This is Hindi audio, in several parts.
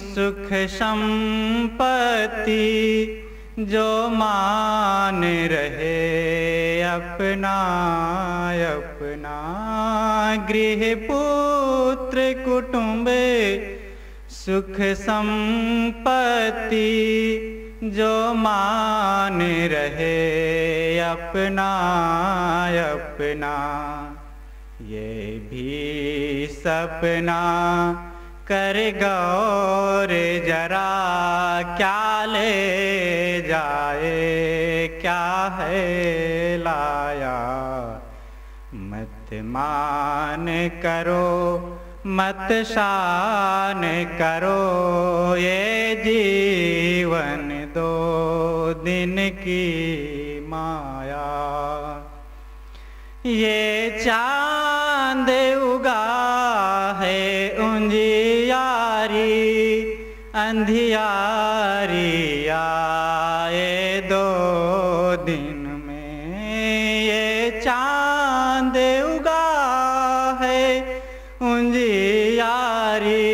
सुख संपत्ति जो मान रहे अपना अपना, गृह पुत्र कुटुंब सुख संपत्ति जो मान रहे अपना अपना, ये भी सपना कर गौर जरा, क्या ले जाए क्या है लाया। मत मान करो मत शान करो, ये जीवन दो दिन की माया। ये चांद उगा है उंजियारी, अंधियारी आए दो दिन में। ये चांद उगा है उंजियारी,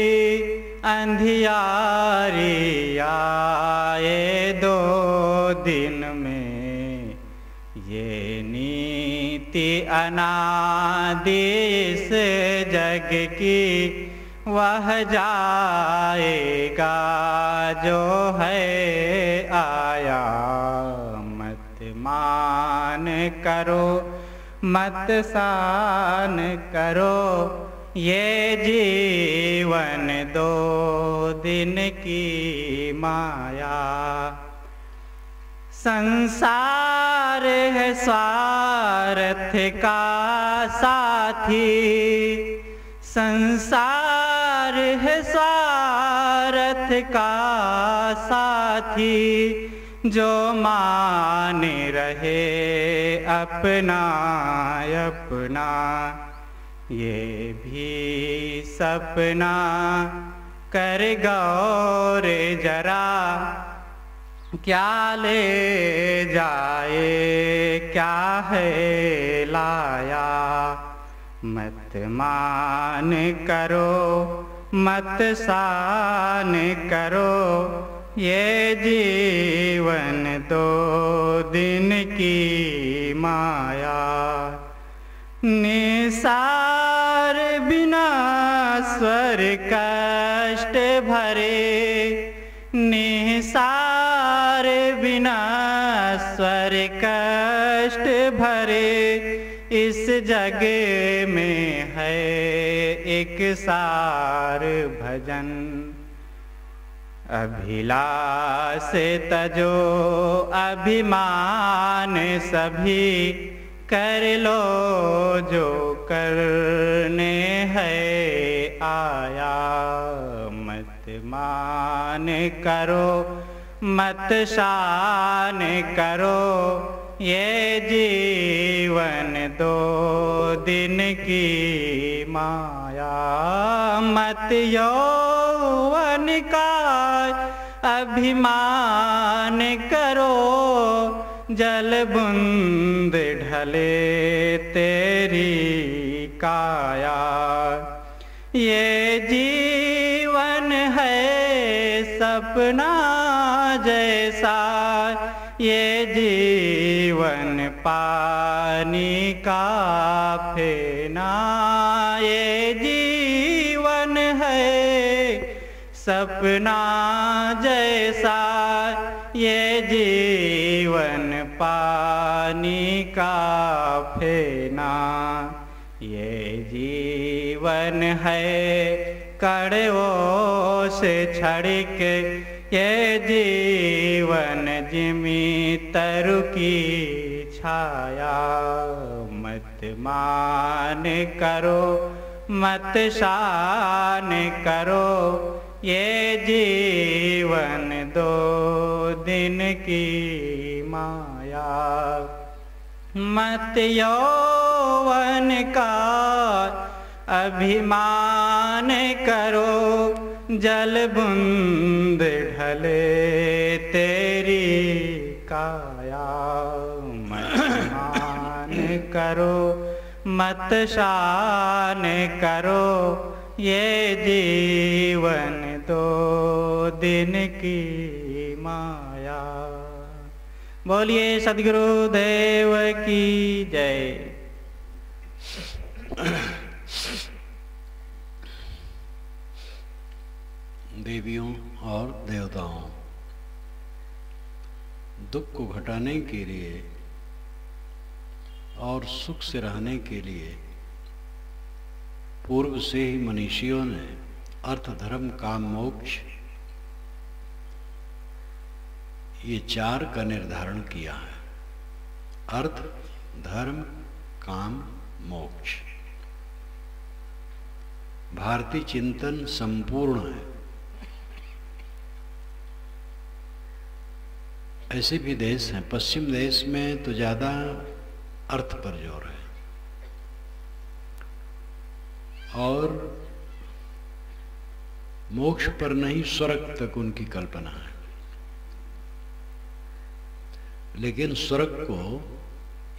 अंधियारी आए दो दिन में। ये नीति अनादि इस जग की, वह जाएगा जो है आया। मत मान करो मत शान करो, ये जीवन दो दिन की माया। संसार है स्वार्थ का साथी, संसार है स्वार्थ का साथी, जो मान रहे अपना अपना। ये भी सपना कर गौर जरा, क्या ले जाए क्या है लाया। मत मान करो मत शान करो, ये जीवन दो दिन की माया। निसार बिना स्वर कष्ट भरे, निसार बिना स्वर कष्ट भरे, इस जग में है एक सार भजन। अभिलाष तजो अभिमान सभी, कर लो जो करने है आया। मत मान करो मत शान करो, ये जीवन दो दिन की माया। मत यौवन का अभिमान करो, जल बूंद ढले तेरी काया। ये जीवन है सपना जैसा, ये जीवन पानी का फेना। ये जीवन है सपना जैसा, ये जीवन पानी का फेना। ये जीवन है कड़वों से छड़क, ये जीवन जिमी तरु की छाया। मत मान करो मत शान करो, ये जीवन दो दिन की माया। मत यौवन का अभिमान करो, जल बूंद ढले तेरी काया। मत मान करो मत शान करो ये जीवन दो दिन की माया। बोलिए सद्गुरु देव की जय। देवियों और देवताओं, दुख को घटाने के लिए और सुख से रहने के लिए पूर्व से ही मनीषियों ने अर्थ, धर्म, काम, मोक्ष ये चार का निर्धारण किया है। अर्थ, धर्म, काम, मोक्ष। भारतीय चिंतन संपूर्ण है। ऐसे भी देश हैं, पश्चिम देश में तो ज्यादा अर्थ पर जोर है और मोक्ष पर नहीं, स्वर्ग तक उनकी कल्पना है। लेकिन स्वर्ग को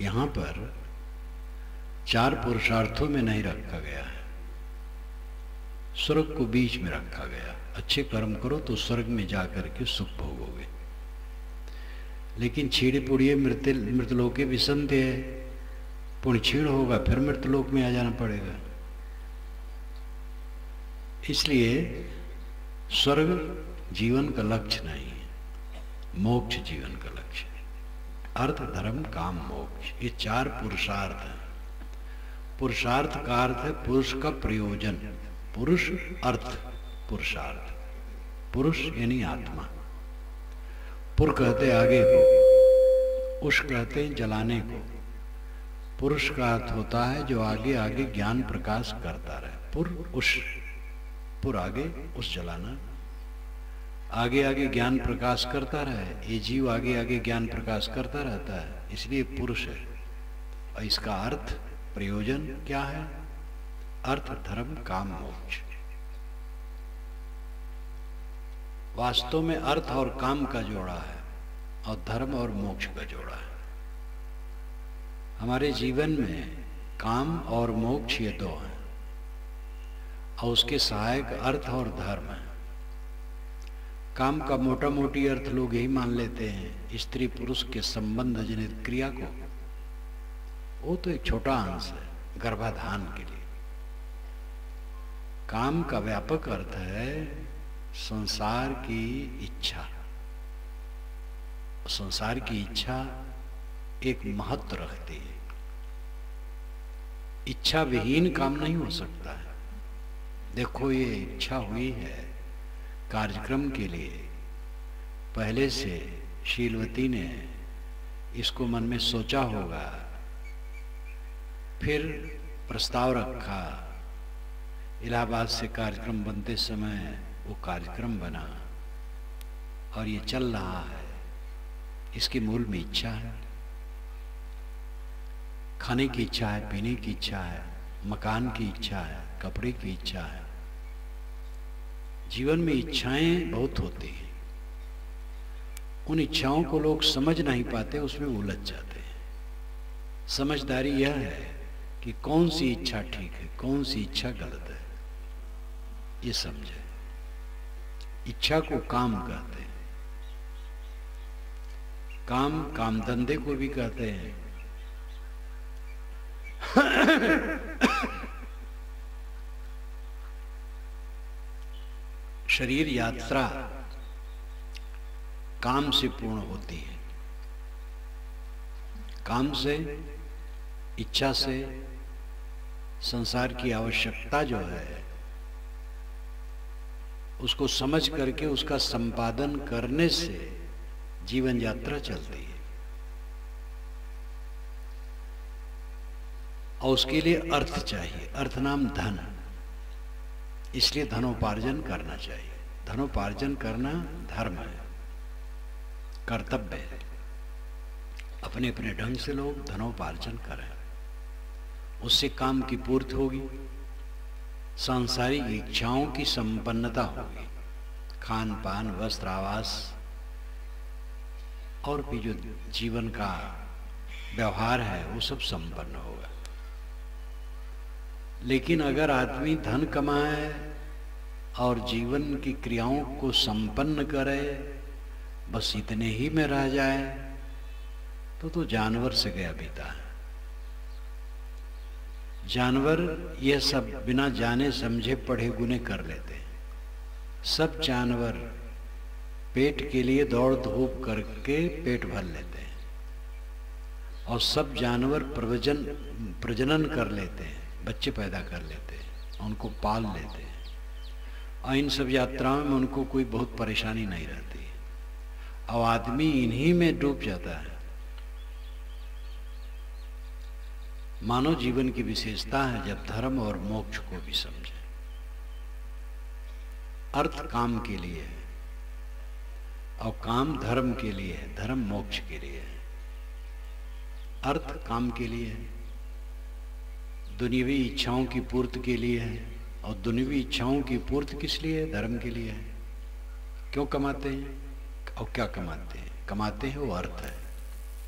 यहां पर चार पुरुषार्थों में नहीं रखा गया है। स्वर्ग को बीच में रखा गया। अच्छे कर्म करो तो स्वर्ग में जाकर के सुख भोगोगे। लेकिन छीड़ पुड़िए मृतलोके विसंत है, पुण्य छीड़ होगा फिर मृतलोक में आ जाना पड़ेगा। इसलिए स्वर्ग जीवन का लक्ष्य नहीं है, मोक्ष जीवन का लक्ष्य है। अर्थ, धर्म, काम, मोक्ष ये चार पुरुषार्थ हैं। पुरुषार्थ का अर्थ है पुरुष का प्रयोजन। पुरुष अर्थ पुरुषार्थ। पुरुष यानी आत्मा। पुर कहते आगे को, उष कहते जलाने को। पुरुष का अर्थ होता है जो आगे आगे ज्ञान प्रकाश करता रहे। पुर उष, पुर आगे, उष जलाना, आगे आगे ज्ञान प्रकाश करता रहे। ये जीव आगे आगे ज्ञान प्रकाश करता रहता है, इसलिए पुरुष है। और इसका अर्थ, प्रयोजन क्या है? अर्थ, धर्म, काम, मोक्ष। वास्तव में अर्थ और काम का जोड़ा है और धर्म और मोक्ष का जोड़ा है। हमारे जीवन में काम और मोक्ष ये दो हैं और उसके सहायक अर्थ और धर्म है। काम का मोटा मोटी अर्थ लोग यही मान लेते हैं, स्त्री पुरुष के संबंध जनित क्रिया को। वो तो एक छोटा अंश है गर्भाधान के लिए। काम का व्यापक अर्थ है संसार की इच्छा। संसार की इच्छा एक महत्व रखती है। इच्छा विहीन काम नहीं हो सकता है। देखो, ये इच्छा हुई है कार्यक्रम के लिए, पहले से शीलवती ने इसको मन में सोचा होगा, फिर प्रस्ताव रखा। इलाहाबाद से कार्यक्रम बनते समय वो कार्यक्रम बना और ये चल रहा है। इसके मूल में इच्छा है। खाने की इच्छा है, पीने की इच्छा है, मकान की इच्छा है, कपड़े की इच्छा है। जीवन में इच्छाएं बहुत होती हैं। उन इच्छाओं को लोग समझ नहीं पाते, उसमें उलझ जाते हैं। समझदारी यह है कि कौन सी इच्छा ठीक है, कौन सी इच्छा गलत है, ये समझे। इच्छा को काम कहते हैं। काम, काम धंधे को भी कहते हैं। शरीर यात्रा काम से पूर्ण होती है। काम से, इच्छा से संसार की आवश्यकता जो है उसको समझ करके उसका संपादन करने से जीवन यात्रा चलती है। और उसके लिए अर्थ चाहिए। अर्थ नाम धन, इसलिए धनोपार्जन करना चाहिए। धनोपार्जन करना धर्म है, कर्तव्य है। अपने अपने ढंग से लोग धनोपार्जन करें, उससे काम की पूर्ति होगी, सांसारिक इच्छाओं की संपन्नता होगी। खान पान, वस्त्र, आवास और भी जो जीवन का व्यवहार है वो सब संपन्न होगा। लेकिन अगर आदमी धन कमाए और जीवन की क्रियाओं को संपन्न करे, बस इतने ही में रह जाए, तो जानवर से गया बीता है। जानवर यह सब बिना जाने समझे पढ़े गुने कर लेते हैं। सब जानवर पेट के लिए दौड़ धूप करके पेट भर लेते हैं, और सब जानवर प्रजनन कर लेते हैं, बच्चे पैदा कर लेते हैं, उनको पाल लेते हैं, और इन सब यात्राओं में उनको कोई बहुत परेशानी नहीं रहती, और आदमी इन्हीं में डूब जाता है। मानव जीवन की विशेषता है जब धर्म और मोक्ष को भी समझे। अर्थ काम के लिए है और काम धर्म के लिए है, धर्म मोक्ष के लिए है। अर्थ काम के लिए है, दुनियावी इच्छाओं की पूर्ति के लिए है, और दुनियावी इच्छाओं की पूर्ति किस लिए है? धर्म के लिए है। क्यों कमाते हैं और क्या कमाते हैं? कमाते हैं वो अर्थ है।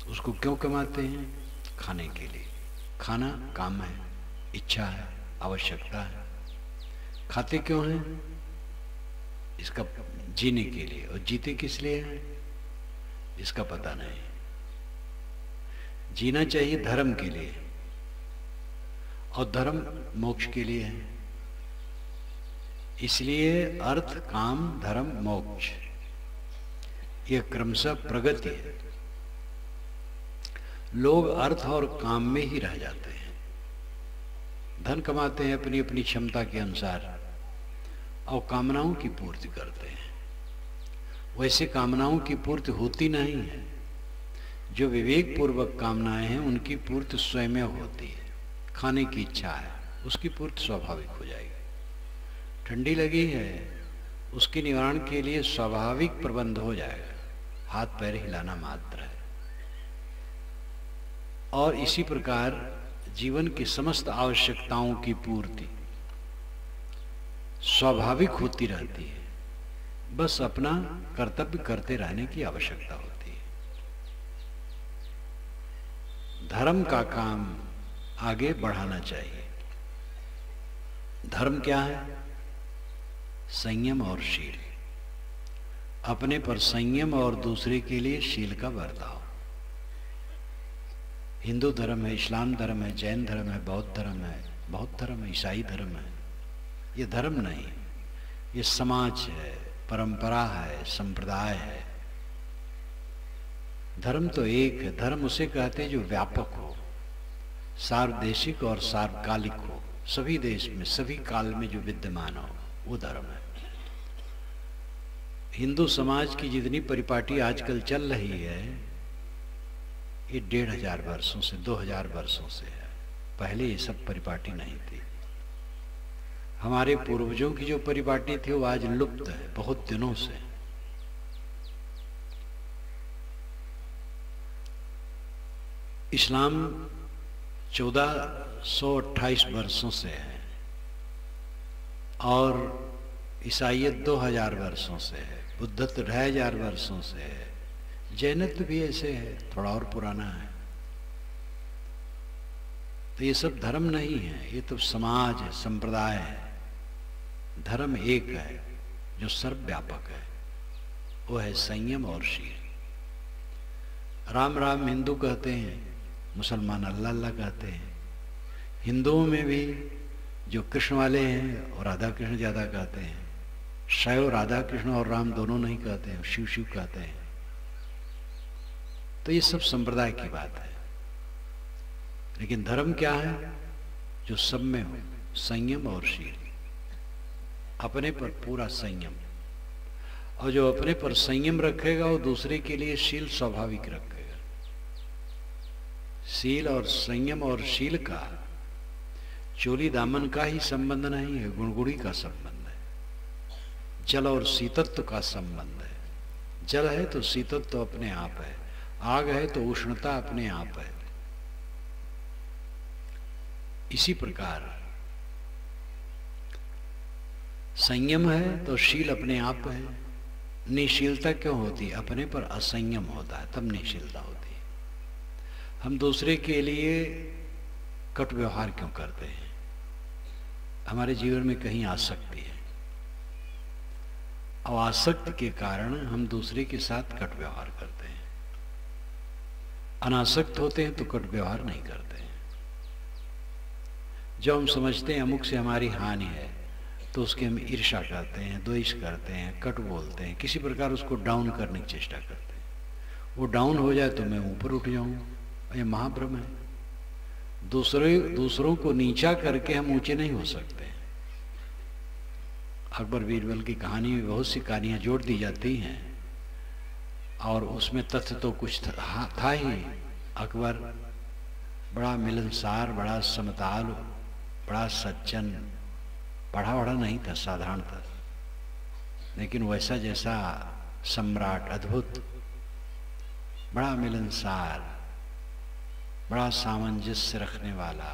उसको क्यों कमाते हैं? खाने के लिए। खाना काम है, इच्छा है, आवश्यकता है। खाते क्यों हैं? इसका जीने के लिए। और जीते किस लिए हैं? इसका पता नहीं। जीना चाहिए धर्म के लिए, और धर्म मोक्ष के लिए है। इसलिए अर्थ, काम, धर्म, मोक्ष, यह क्रमशः प्रगति है। लोग अर्थ और काम में ही रह जाते हैं। धन कमाते हैं अपनी अपनी क्षमता के अनुसार और कामनाओं की पूर्ति करते हैं। वैसे कामनाओं की पूर्ति होती नहीं है। जो विवेक पूर्वक कामनाएं हैं उनकी पूर्ति स्वयं होती है। खाने की इच्छा है, उसकी पूर्ति स्वाभाविक हो जाएगी। ठंडी लगी है, उसके निवारण के लिए स्वाभाविक प्रबंध हो जाएगा, हाथ पैर हिलाना मात्र है। और इसी प्रकार जीवन की समस्त आवश्यकताओं की पूर्ति स्वाभाविक होती रहती है। बस अपना कर्तव्य करते रहने की आवश्यकता होती है। धर्म का काम आगे बढ़ाना चाहिए। धर्म क्या है? संयम और शील। अपने पर संयम और दूसरे के लिए शील का बर्ताव। हिंदू धर्म है, इस्लाम धर्म है, जैन धर्म है, बौद्ध धर्म है, ईसाई धर्म है। ये धर्म नहीं, ये समाज है, परंपरा है, संप्रदाय है। धर्म तो एक है। धर्म उसे कहते हैं जो व्यापक हो, सार्वदेशिक और सार्वकालिक हो, सभी देश में सभी काल में जो विद्यमान हो, वो धर्म है। हिंदू समाज की जितनी परिपाटी आजकल चल रही है, ये 1500 वर्षों से, 2000 वर्षों से है। पहले ये सब परिपाटी नहीं थी। हमारे पूर्वजों की जो परिपाटी थी वो आज लुप्त है बहुत दिनों से। इस्लाम 1428 वर्षों से है और ईसाईयत 2000 वर्षों से है, बुद्धत्व 2500 वर्षों से है, जैनत्व भी ऐसे है, थोड़ा और पुराना है। तो ये सब धर्म नहीं है, ये तो समाज है, संप्रदाय है। धर्म एक है जो सर्वव्यापक है, वो है संयम और शील। राम राम हिंदू कहते हैं, मुसलमान अल्लाह अल्लाह कहते हैं। हिंदुओं में भी जो कृष्ण वाले हैं और राधा कृष्ण ज्यादा कहते हैं, शैव राधा कृष्ण और राम दोनों नहीं कहते हैं, शिव शिव कहते हैं। तो ये सब संप्रदाय की बात है। लेकिन धर्म क्या है? जो सब में हो, संयम और शील। अपने पर पूरा संयम, और जो अपने पर संयम रखेगा वो दूसरे के लिए शील स्वाभाविक रखेगा। शील और संयम और शील का चोली दामन का ही संबंध नहीं है, गुणगुड़ी का संबंध है। जल और शीतत्व का संबंध है। जल है तो शीतत्व अपने आप है, आग है तो उष्णता अपने आप है। इसी प्रकार संयम है तो शील अपने आप है। निशीलता क्यों होती? अपने पर असंयम होता है तब निशीलता होती है। हम दूसरे के लिए कट व्यवहार क्यों करते हैं? हमारे जीवन में कहीं आसक्ति है, और आसक्ति के कारण हम दूसरे के साथ कट व्यवहार करते हैं। अनासक्त होते हैं तो कट व्यवहार नहीं करते हैं। जब हम समझते हैं अमुक से हमारी हानि है तो उसके हम ईर्ष्या करते हैं, द्वेष करते हैं, कट बोलते हैं, किसी प्रकार उसको डाउन करने की चेष्टा करते हैं। वो डाउन हो जाए तो मैं ऊपर उठ जाऊं, ये महाभ्रम है। दूसरों को नीचा करके हम ऊंचे नहीं हो सकते। अकबर बीरबल की कहानी में बहुत सी कहानियां जोड़ दी जाती हैं और उसमें तथ्य तो कुछ था ही। अकबर बड़ा मिलनसार, बड़ा समतालु, बड़ा सज्जन, पढ़ा वढ़ा नहीं था, साधारण था, लेकिन वैसा जैसा सम्राट, अद्भुत, बड़ा मिलनसार, बड़ा सामंजस्य रखने वाला।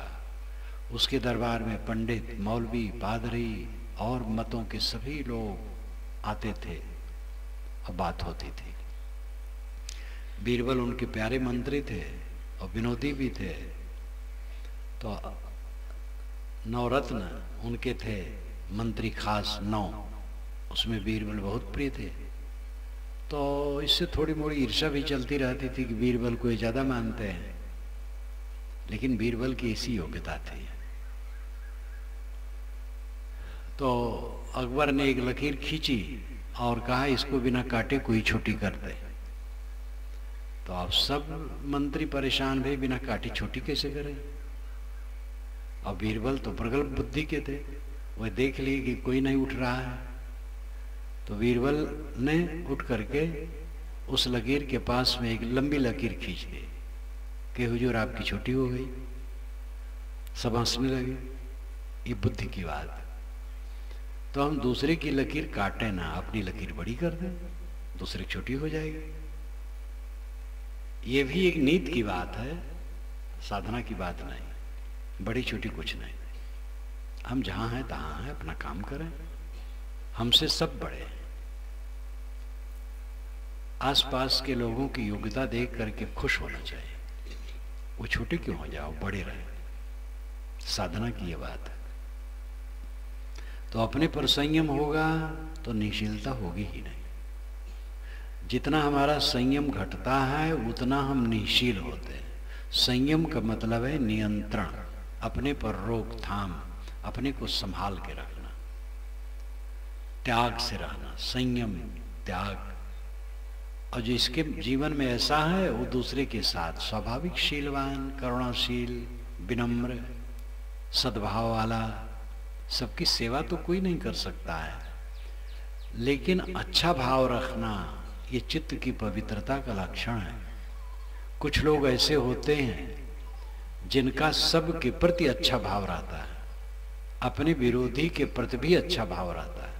उसके दरबार में पंडित, मौलवी, पादरी और मतों के सभी लोग आते थे और बात होती थी। बीरबल उनके प्यारे मंत्री थे और विनोदी भी थे। तो नवरत्न उनके थे मंत्री खास 9, उसमें बीरबल बहुत प्रिय थे। तो इससे थोड़ी मोड़ी ईर्ष्या भी चलती रहती थी कि बीरबल को ये ज़्यादा मानते हैं, लेकिन बीरबल की ऐसी योग्यता थी। तो अकबर ने एक लकीर खींची और कहा इसको बिना काटे कोई छोटी कर दे। तो अब सब मंत्री परेशान हुए, बिना काटे छोटी कैसे करें। और बीरबल तो प्रगल्भ बुद्धि के थे, वह देख लिए कि कोई नहीं उठ रहा है। तो बीरबल ने उठ करके उस लकीर के पास में एक लंबी लकीर खींच दी कि हुजूर आपकी छोटी हो गई। सब हंसने लगे, ये बुद्धि की बात। तो हम दूसरे की लकीर काटे ना, अपनी लकीर बड़ी कर दें, दूसरे की छोटी हो जाएगी। ये भी एक नीत की बात है, साधना की बात नहीं। बड़ी छोटी कुछ नहीं, हम जहां हैं तहां हैं, अपना काम करें, हमसे सब बड़े हैं। आसपास के लोगों की योग्यता देख करके खुश होना चाहिए। वो छोटे क्यों हो जाओ, बड़े रहे। साधना की ये बात है। तो अपने पर संयम होगा तो निशीलता होगी ही नहीं। जितना हमारा संयम घटता है उतना हम निशील होते हैं। संयम का मतलब है नियंत्रण, अपने पर रोकथाम, अपने को संभाल के रखना, त्याग से रहना, संयम, त्याग। और जिसके जीवन में ऐसा है वो दूसरे के साथ स्वाभाविक शीलवान, करुणाशील, विनम्र, सद्भाव वाला। सबकी सेवा तो कोई नहीं कर सकता है, लेकिन अच्छा भाव रखना ये चित्त की पवित्रता का लक्षण है। कुछ लोग ऐसे होते हैं जिनका सबके प्रति अच्छा भाव रहता है, अपने विरोधी के प्रति भी अच्छा भाव रहता है।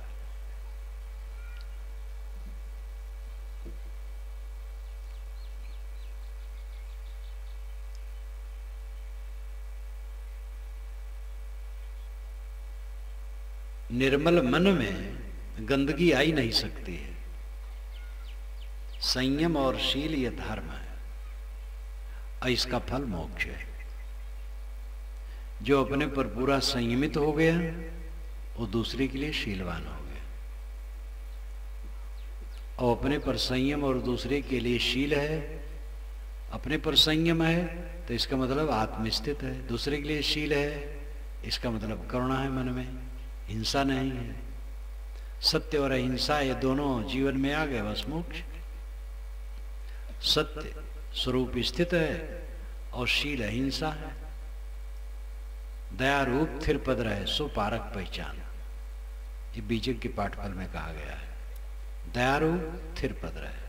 निर्मल मन में गंदगी आई नहीं सकती है। संयम और शील ये धर्म है और इसका फल मोक्ष है। जो अपने पर पूरा संयमित हो गया वो दूसरे के लिए शीलवान हो गया, और अपने पर संयम और दूसरे के लिए शील है। अपने पर संयम है तो इसका मतलब आत्मस्थित है, दूसरे के लिए शील है इसका मतलब करुणा है मन में, हिंसा नहीं है। सत्य और अहिंसा ये दोनों जीवन में आ गए, बस मोक्ष। सत्य स्वरूप स्थित है और शील अहिंसा है। दया रूप थिर पद रहे सो पारक पहचान, ये बीजक के पाठफल में कहा गया है। दया रूप थिर पद रहे,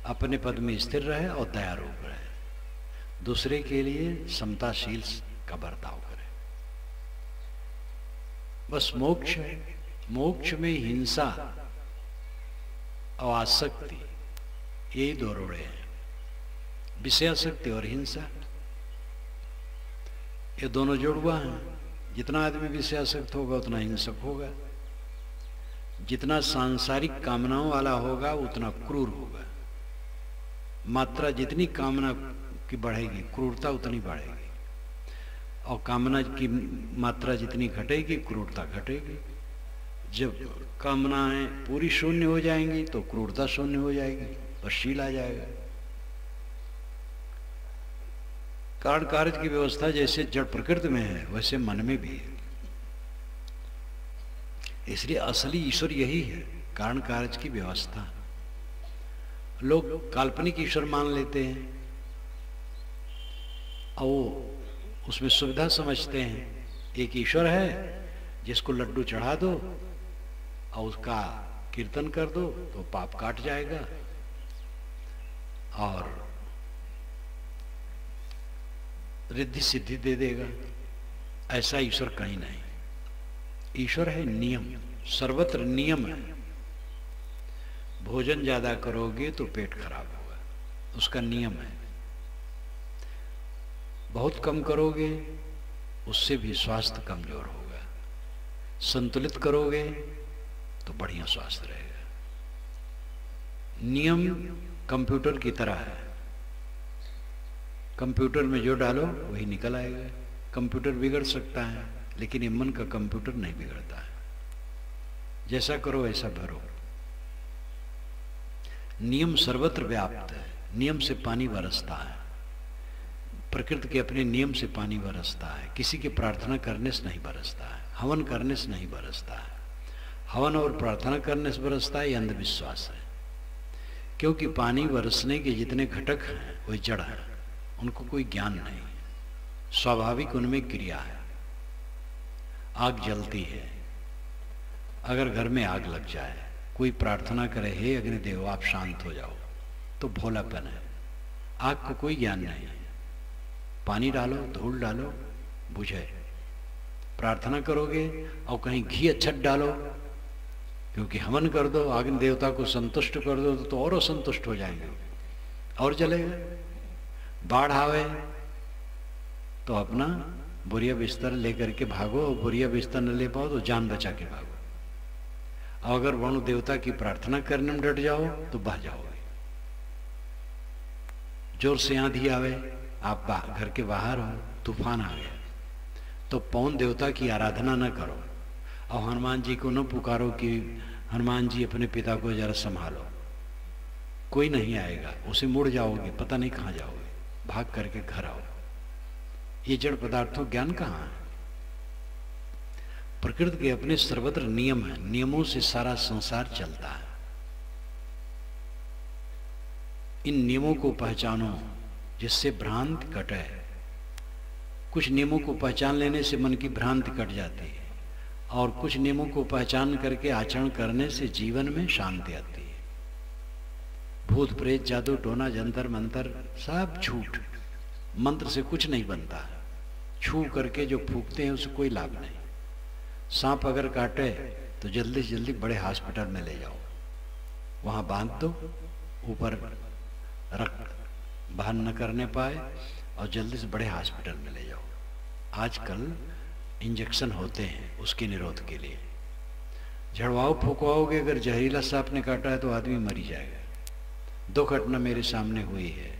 अपने पद में स्थिर रहे और दया रूप रहे, दूसरे के लिए समताशील का बर्ताव करे, बस मोक्ष है। मोक्ष में हिंसा और आसक्ति यही दो रोड़े हैं, विषयासक्ति और हिंसा, ये दोनों जुड़वा हैं। जितना आदमी विषयासक्त होगा उतना हिंसक होगा, जितना सांसारिक कामनाओं वाला होगा उतना क्रूर होगा। मात्रा जितनी कामना की बढ़ेगी क्रूरता उतनी बढ़ेगी। और कामना की मात्रा जितनी घटेगी क्रूरता घटेगी। जब कामनाएं पूरी शून्य हो जाएंगी तो क्रूरता शून्य हो जाएगी और शील आ जाएगा। कारण कार्य की व्यवस्था जैसे जड़ प्रकृति में है वैसे मन में भी है। इसलिए असली ईश्वर यही है, कारण कार्य की व्यवस्था। लोग काल्पनिक ईश्वर मान लेते हैं और वो उसमें सुविधा समझते हैं। एक ईश्वर है जिसको लड्डू चढ़ा दो और उसका कीर्तन कर दो तो पाप काट जाएगा, और रिद्धि सिद्धि दे देगा। ऐसा ईश्वर कहीं नहीं। ईश्वर है नियम, सर्वत्र नियम है। भोजन ज्यादा करोगे तो पेट खराब होगा, उसका नियम है। बहुत कम करोगे उससे भी स्वास्थ्य कमजोर होगा। संतुलित करोगे तो बढ़िया स्वास्थ्य रहेगा। नियम कंप्यूटर की तरह है। कंप्यूटर में जो डालो वही निकल आएगा। कंप्यूटर बिगड़ सकता है लेकिन ये मन का कंप्यूटर नहीं बिगड़ता है। जैसा करो वैसा भरो। नियम सर्वत्र व्याप्त है। नियम से पानी बरसता है। प्रकृति के अपने नियम से पानी बरसता है। किसी की प्रार्थना करने से नहीं बरसता है, हवन करने से नहीं बरसता है। हवन और प्रार्थना करने से बरसता है, ये अंधविश्वास है। क्योंकि पानी बरसने के जितने घटक हैं वही जड़ है, उनको कोई ज्ञान नहीं, स्वाभाविक उनमें क्रिया है। आग जलती है, अगर घर में आग लग जाए, कोई प्रार्थना करे हे अग्निदेव आप शांत हो जाओ, तो भोलापन है। आग को कोई ज्ञान नहीं है। पानी डालो, धूल डालो, बुझे। प्रार्थना करोगे और कहीं घी अच्छत डालो, क्योंकि हवन कर दो, अग्नि देवता को संतुष्ट कर दो तो और असंतुष्ट हो जाएंगे और जलेगा। बाढ़ आवे तो अपना बुरिया बिस्तर लेकर के भागो, और बुरिया बिस्तर न ले पाओ तो जान बचा के भागो। और अगर वरुण देवता की प्रार्थना करने में डट जाओ तो बह जाओगे। जोर से आंधी आवे, आप घर के बाहर हो, तूफान आ गया, तो पवन देवता की आराधना न करो और हनुमान जी को न पुकारो कि हनुमान जी अपने पिता को जरा संभालो। कोई नहीं आएगा, उसे मुड़ जाओगे, पता नहीं कहां जाओगे, भाग करके घर आओ। ये जड़ पदार्थों ज्ञान कहां है? प्रकृति के अपने सर्वत्र नियम है। नियमों से सारा संसार चलता है। इन नियमों को पहचानो जिससे भ्रांति कटे। कुछ नियमों को पहचान लेने से मन की भ्रांति कट जाती है, और कुछ नियमों को पहचान करके आचरण करने से जीवन में शांति आती है। भूत प्रेत जादू टोना जंतर मंतर सब झूठ। मंत्र से कुछ नहीं बनता है। छू करके जो फूकते हैं उससे कोई लाभ नहीं। सांप अगर काटे तो जल्दी से जल्दी बड़े हॉस्पिटल में ले जाओ, वहां बांध दो, ऊपर रक्त बाहर न करने पाए, और जल्दी से बड़े हॉस्पिटल में ले जाओ। आजकल इंजेक्शन होते हैं उसके निरोध के लिए। झड़वाओ फूकवाओगे, अगर जहरीला सांप ने काटा है तो आदमी मर ही जाएगा। 2 घटना मेरे सामने हुई है।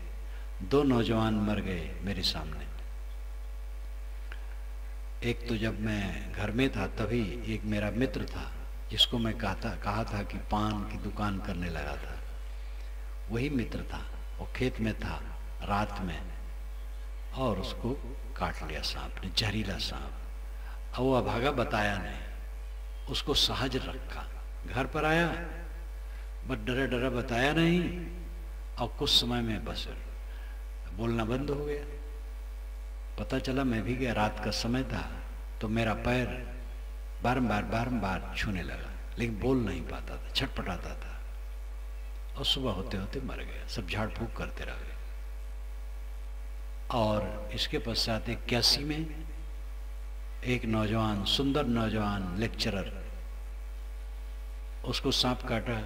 2 नौजवान मर गए मेरे सामने। एक तो जब मैं घर में था तभी एक मेरा मित्र था जिसको मैं कहा था कि पान की दुकान करने लगा था, वही मित्र था। वो खेत में था रात में, और उसको काट लिया सांप ने, जहरीला सांप। और वो अभागा बताया नहीं, उसको सहज रखा। घर पर आया बस डरा डरा बताया नहीं, और कुछ समय में बस बोलना बंद हो गया। पता चला मैं भी गया, रात का समय था, तो मेरा पैर बारंबार छूने लगा, लेकिन बोल नहीं पाता था, छटपटाता था। और सुबह होते होते मर गया। सब झाड़ फूक करते रह गए। और इसके पश्चात 81 में एक नौजवान, सुंदर नौजवान लेक्चरर, उसको सांप काटा।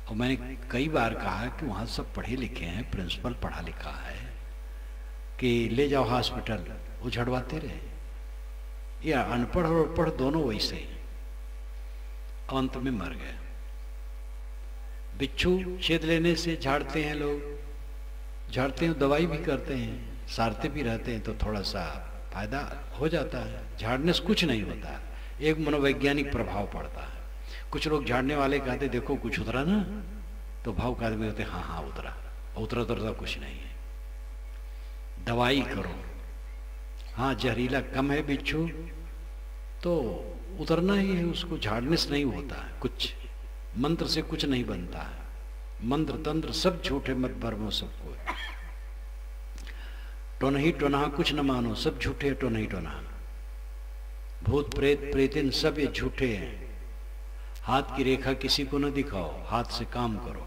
और मैंने कई बार कहा कि वहां सब पढ़े लिखे हैं, प्रिंसिपल पढ़ा लिखा है, कि ले जाओ हॉस्पिटल। वो झड़वाते रहे। या अनपढ़ और पढ़ दोनों वैसे ही। अंत में मर गया। बिच्छू छेद लेने से झाड़ते हैं लोग, झाड़ते हैं, दवाई भी करते हैं, सारते भी रहते हैं, तो थोड़ा सा फायदा हो जाता है, झाड़ने से कुछ नहीं होता, एक मनोवैज्ञानिक प्रभाव पड़ता है। कुछ लोग झाड़ने वाले कहते देखो कुछ उतरा ना, तो भावुक आदमी होते हाँ हाँ उतरा, उतरा कुछ नहीं है। दवाई करो, हाँ जहरीला कम है बिच्छू तो उतरना ही है, उसको झाड़ने से नहीं होता है कुछ, मंत्र से कुछ नहीं बनता है, मंत्र तंत्र सब झूठे मत भरमो सबको, टोनही टोना कुछ न मानो, सब झूठे टोनही टोना, भूत प्रेत प्रेतिन सब ये झूठे हैं। हाथ की रेखा किसी को न दिखाओ, हाथ से काम करो।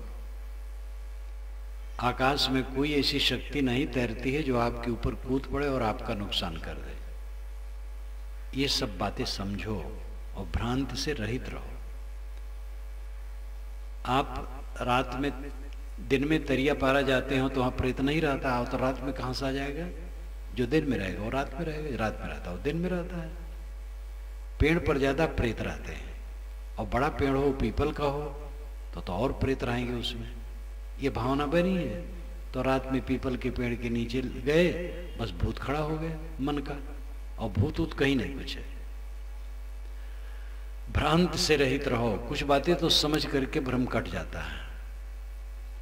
आकाश में कोई ऐसी शक्ति नहीं तैरती है जो आपके ऊपर कूद पड़े और आपका नुकसान कर दे। ये सब बातें समझो और भ्रांति से रहित रहो। आप रात में दिन में तरिया पारा जाते हो तो वहां प्रेत नहीं रहता, और तो रात में कहां से आ जाएगा? जो दिन में रहेगा वो रात में रहेगा, रात में रहता है वो दिन में रहता है। पेड़ पर ज्यादा प्रेत रहते हैं, और बड़ा पेड़ हो पीपल का हो तो और प्रेत रहेंगे उसमें। ये भावना बनी है तो रात में पीपल के पेड़ के नीचे गए, बस भूत खड़ा हो गया मन का, और भूत ऊत कहीं नहीं कुछ है। भ्रांत से रहित रहो। कुछ बातें तो समझ करके भ्रम कट जाता है,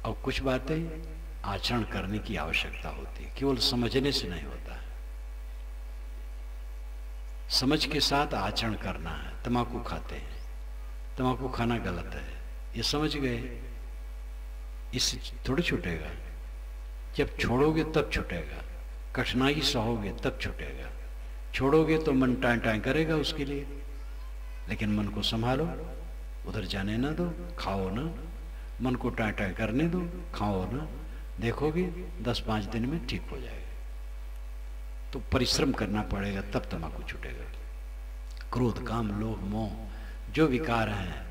और कुछ बातें आचरण करने की आवश्यकता होती है, केवल समझने से नहीं होता है। समझ के साथ आचरण करना है। तंबाकू खाते हैं, तंबाकू खाना गलत है, ये समझ गए, इससे थोड़ी छूटेगा। जब छोड़ोगे तब छूटेगा, कठिनाई सहोगे तब छूटेगा। छोड़ोगे तो मन टाएं टाएं करेगा उसके लिए, लेकिन मन को संभालो, उधर जाने ना दो, खाओ ना, मन को टाएं टाएं करने दो, खाओ ना, देखोगे 10-5 दिन में ठीक हो जाएगा। तो परिश्रम करना पड़ेगा तब तंबाकू छूटेगा। क्रोध काम लोभ मोह जो विकार हैं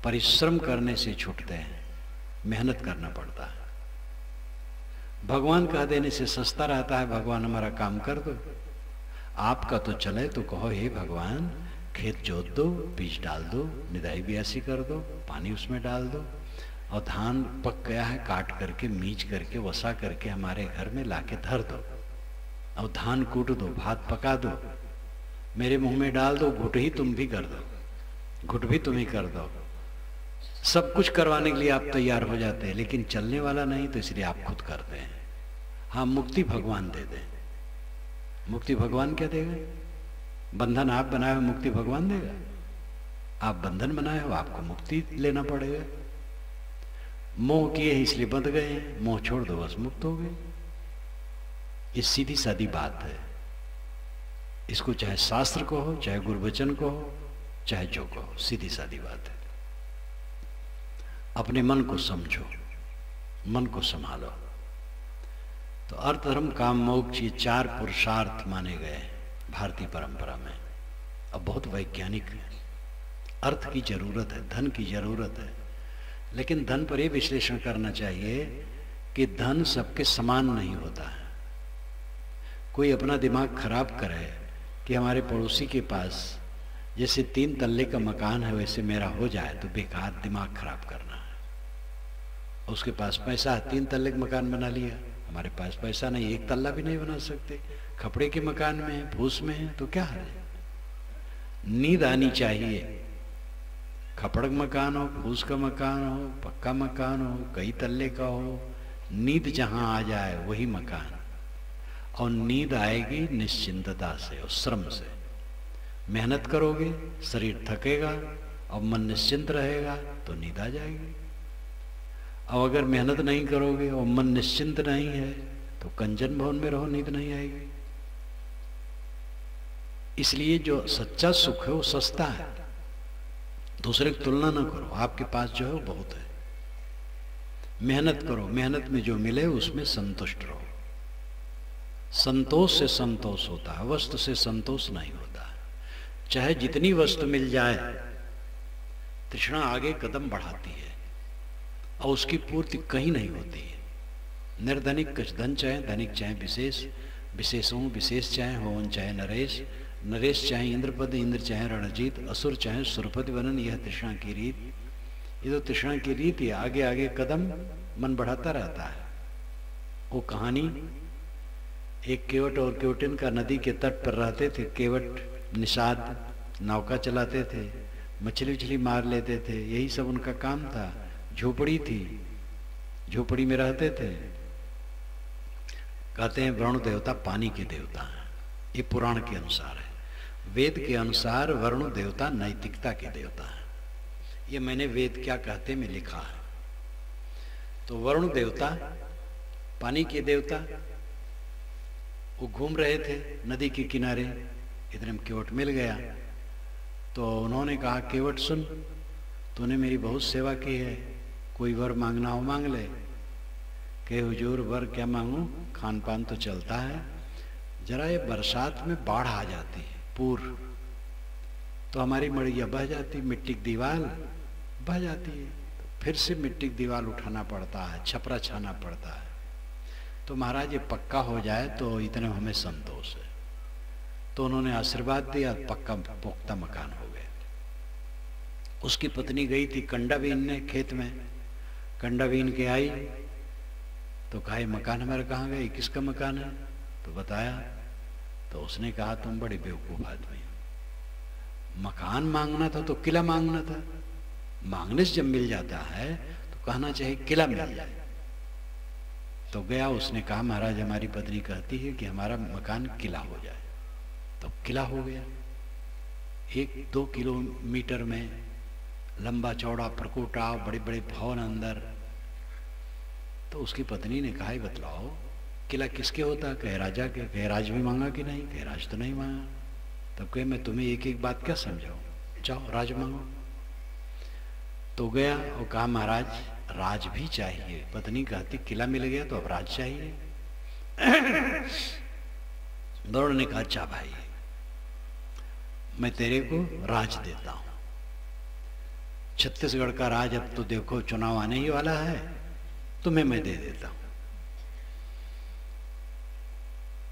परिश्रम करने से छूटते हैं, मेहनत करना पड़ता है। भगवान कह देने से सस्ता रहता है, भगवान हमारा काम कर दो। आपका तो चले तो कहो हे भगवान खेत जोत दो, बीज डाल दो, निदाई बियासी कर दो, पानी उसमें डाल दो, और धान पक गया है काट करके मीच करके वसा करके हमारे घर में लाके धर दो, और धान कूट दो, भात पका दो, मेरे मुंह में डाल दो, घुट ही तुम भी कर दो, घुट भी तुम ही कर दो। सब कुछ करवाने के लिए आप तैयार हो जाते हैं, लेकिन चलने वाला नहीं, तो इसलिए आप खुद करते हैं। हाँ मुक्ति भगवान दे दे। मुक्ति भगवान क्या देगा? बंधन आप बनाए हो, मुक्ति भगवान देगा? आप बंधन बनाए हो, आपको मुक्ति लेना पड़ेगा। मोह किए इसलिए बंध गए हैं, मोह छोड़ दो बस मुक्त हो गए। ये सीधी सादी बात है। इसको चाहे शास्त्र को हो, चाहे गुरुवचन को हो, चाहे जो को हो, सीधी सादी बात है। अपने मन को समझो, मन को संभालो। तो अर्थ धर्म काम मोक्ष ये 4 पुरुषार्थ माने गए भारतीय परंपरा में। अब बहुत वैज्ञानिक है। अर्थ की जरूरत है, धन की जरूरत है, लेकिन धन पर यह विश्लेषण करना चाहिए कि धन सबके समान नहीं होता है। कोई अपना दिमाग खराब करे कि हमारे पड़ोसी के पास जैसे 3 तल्ले का मकान है वैसे मेरा हो जाए, तो बेकार दिमाग खराब करना है। उसके पास पैसा है, 3 तल्ले का मकान बना लिया, हमारे पास पैसा नहीं, 1 तल्ला भी नहीं बना सकते, खपड़े के मकान में है, फूस में है, तो क्या है? नींद आनी चाहिए। खपड़ मकान हो, फूस का मकान हो, पक्का मकान हो, कई तल्ले का हो, नींद जहां आ जाए वही मकान। और नींद आएगी निश्चिंतता से और श्रम से। मेहनत करोगे, शरीर थकेगा और मन निश्चिंत रहेगा तो नींद आ जाएगी। और अगर मेहनत नहीं करोगे और मन निश्चिंत नहीं है तो कंजन भवन में रहो, नींद नहीं आएगी। इसलिए जो सच्चा सुख है वो सस्ता है। दूसरे की तुलना ना करो, आपके पास जो है वो बहुत है। मेहनत करो, मेहनत में जो मिले उसमें संतुष्ट रहो। संतोष से संतोष होता है, वस्तु से संतोष नहीं होता। चाहे जितनी वस्तु मिल जाए, तृष्णा आगे कदम बढ़ाती है और उसकी पूर्ति कहीं नहीं होती है। निर्धनिक कुछ धन चाहे, धनिक चाहे विशेष, विशेषों विशेष चाहे होवन चाहे नरेश, नरेश चाहे इंद्रपद, इंद्र चाहे रणजीत, असुर चाहे सुरपति बनन, यह तृष्णा की रीत। ये तो तृष्णा की रीत है, आगे आगे कदम मन बढ़ाता रहता है। वो कहानी एक केवट और केवटिन का नदी के तट पर रहते थे। केवट निषाद नौका चलाते थे, मछली उछली मार लेते थे, यही सब उनका काम था। झोपड़ी थी, झोपड़ी में रहते थे। कहते हैं वरुण देवता पानी के देवता हैं, ये पुराण के अनुसार है। वेद के अनुसार वरुण देवता नैतिकता के देवता है। ये मैंने वेद क्या कहते में लिखा है। तो वरुण देवता पानी के देवता, वो घूम रहे थे नदी के किनारे, इतने में केवट मिल गया। तो उन्होंने कहा केवट सुन, तूने मेरी बहुत सेवा की है, कोई वर मांगना हो मांग ले। कि हुजूर वर क्या मांगू, खान पान तो चलता है, जरा ये बरसात में बाढ़ आ जाती है पूर, तो हमारी मड़िया बह जाती, मिट्टी की दीवार बह जाती है, तो फिर से मिट्टी की दीवार उठाना पड़ता है, छपरा छाना पड़ता है। तो महाराज ये पक्का हो जाए तो इतने हमें संतोष है। तो उन्होंने आशीर्वाद दिया, पक्का पुख्ता मकान हो गया। उसकी पत्नी गई थी कंडा बीनने खेत में, कंडा बीन के आई तो कहा मकान हमारा कहाँ गया, किसका मकान है? तो बताया। तो उसने कहा तुम बड़े बेवकूफ आदमी हो, मकान मांगना था तो किला मांगना था। मांगने से जब मिल जाता है तो कहना चाहिए किला मिल जाए। तो गया, उसने कहा महाराज हमारी पत्नी कहती है कि हमारा मकान किला हो जाए। तो किला हो गया, 1-2 किलोमीटर में लंबा चौड़ा प्रकोटा, बड़े बड़े भवन अंदर। तो उसकी पत्नी ने कहा बतलाओ किला किसके होता? कहे राजा के। कहे राज भी मांगा कि नहीं? कहे राज तो नहीं मांगा। तब कहे मैं तुम्हें एक एक बात क्या समझाऊं, जाओ राज मांगो। तो गया और कहा महाराज राज भी चाहिए। पत्नी कहती किला मिल गया तो अब राज चाहिए। दौड़ ने कहा अच्छा भाई मैं तेरे को राज देता हूं, छत्तीसगढ़ का राज अब तो देखो चुनाव आने ही वाला है, तुम्हें मैं दे देता हूं।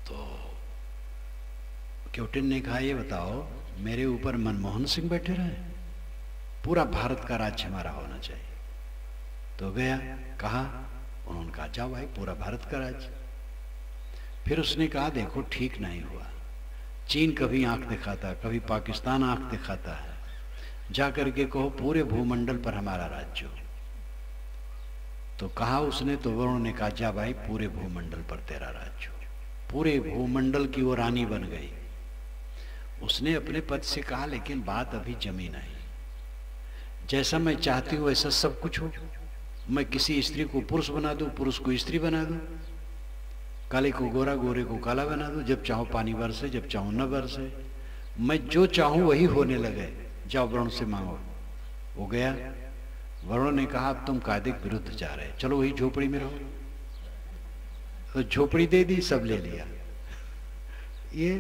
तो केवटिन ने कहा ये बताओ मेरे ऊपर मनमोहन सिंह बैठे रहे, पूरा भारत का राज्य हमारा होना चाहिए। तो गया, कहा, उन्होंने कहा जाओ भाई पूरा भारत का राज्य। फिर उसने कहा देखो ठीक नहीं हुआ, चीन कभी आंख दिखाता, कभी पाकिस्तान आंख दिखाता है, जाकर के कहो पूरे भूमंडल पर हमारा राज्य हो। तो कहा उसने, तो वरुण ने कहा जा भाई पूरे भूमंडल पर तेरा राज्य हो। पूरे भूमंडल की वो रानी बन गई। उसने अपने पद से कहा लेकिन बात अभी जमी नहीं, जैसा मैं चाहती हूं वैसा सब कुछ हो। मैं किसी स्त्री को पुरुष बना दूं, पुरुष को स्त्री बना दूं, काले को गोरा, गोरे को काला बना दूं, जब चाहूं पानी बरसे, जब चाहूं न बरसे, मैं जो चाहूं वही होने लगे। जाओ वरुण से मांगो। वो गया, वरुण ने कहा अब तुम कायदे के विरुद्ध जा रहे, चलो वही झोपड़ी में रहो। तो झोपड़ी दे दी, सब ले लिया। ये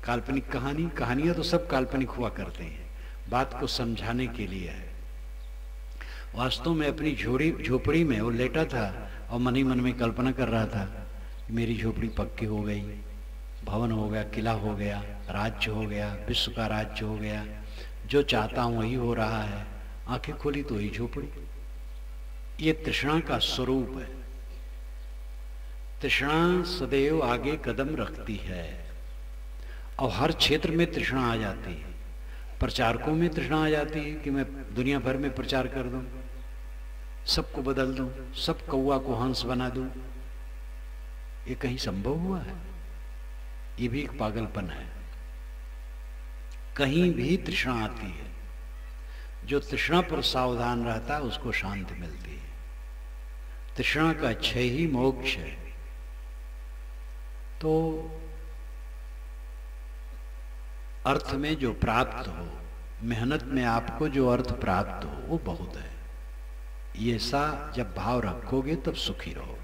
काल्पनिक कहानी, कहानियां तो सब काल्पनिक हुआ करते हैं, बात को समझाने के लिए है। वास्तव में अपनी झोपड़ी में वो लेटा था और मन ही मन में कल्पना कर रहा था मेरी झोपड़ी पक्की हो गई, भवन हो गया, किला हो गया, राज्य हो गया, विश्व का राज्य हो गया, जो चाहता हूं वही हो रहा है। आंखें खोली तो वही झोपड़ी। ये तृष्णा का स्वरूप है। तृष्णा सदैव आगे कदम रखती है और हर क्षेत्र में तृष्णा आ जाती है। प्रचारकों में तृष्णा आ जाती है कि मैं दुनिया भर में प्रचार कर दूं, सबको बदल दूं, सब कौवा को हंस बना दूं। ये कहीं संभव हुआ है? ये भी एक पागलपन है। कहीं भी तृष्णा आती है, जो तृष्णा पर सावधान रहता है उसको शांति मिलती है। तृष्णा का क्षय ही मोक्ष है। तो अर्थ में जो प्राप्त हो, मेहनत में आपको जो अर्थ प्राप्त हो वो बहुत है। ये सा जब भाव रखोगे तब सुखी रहोगे।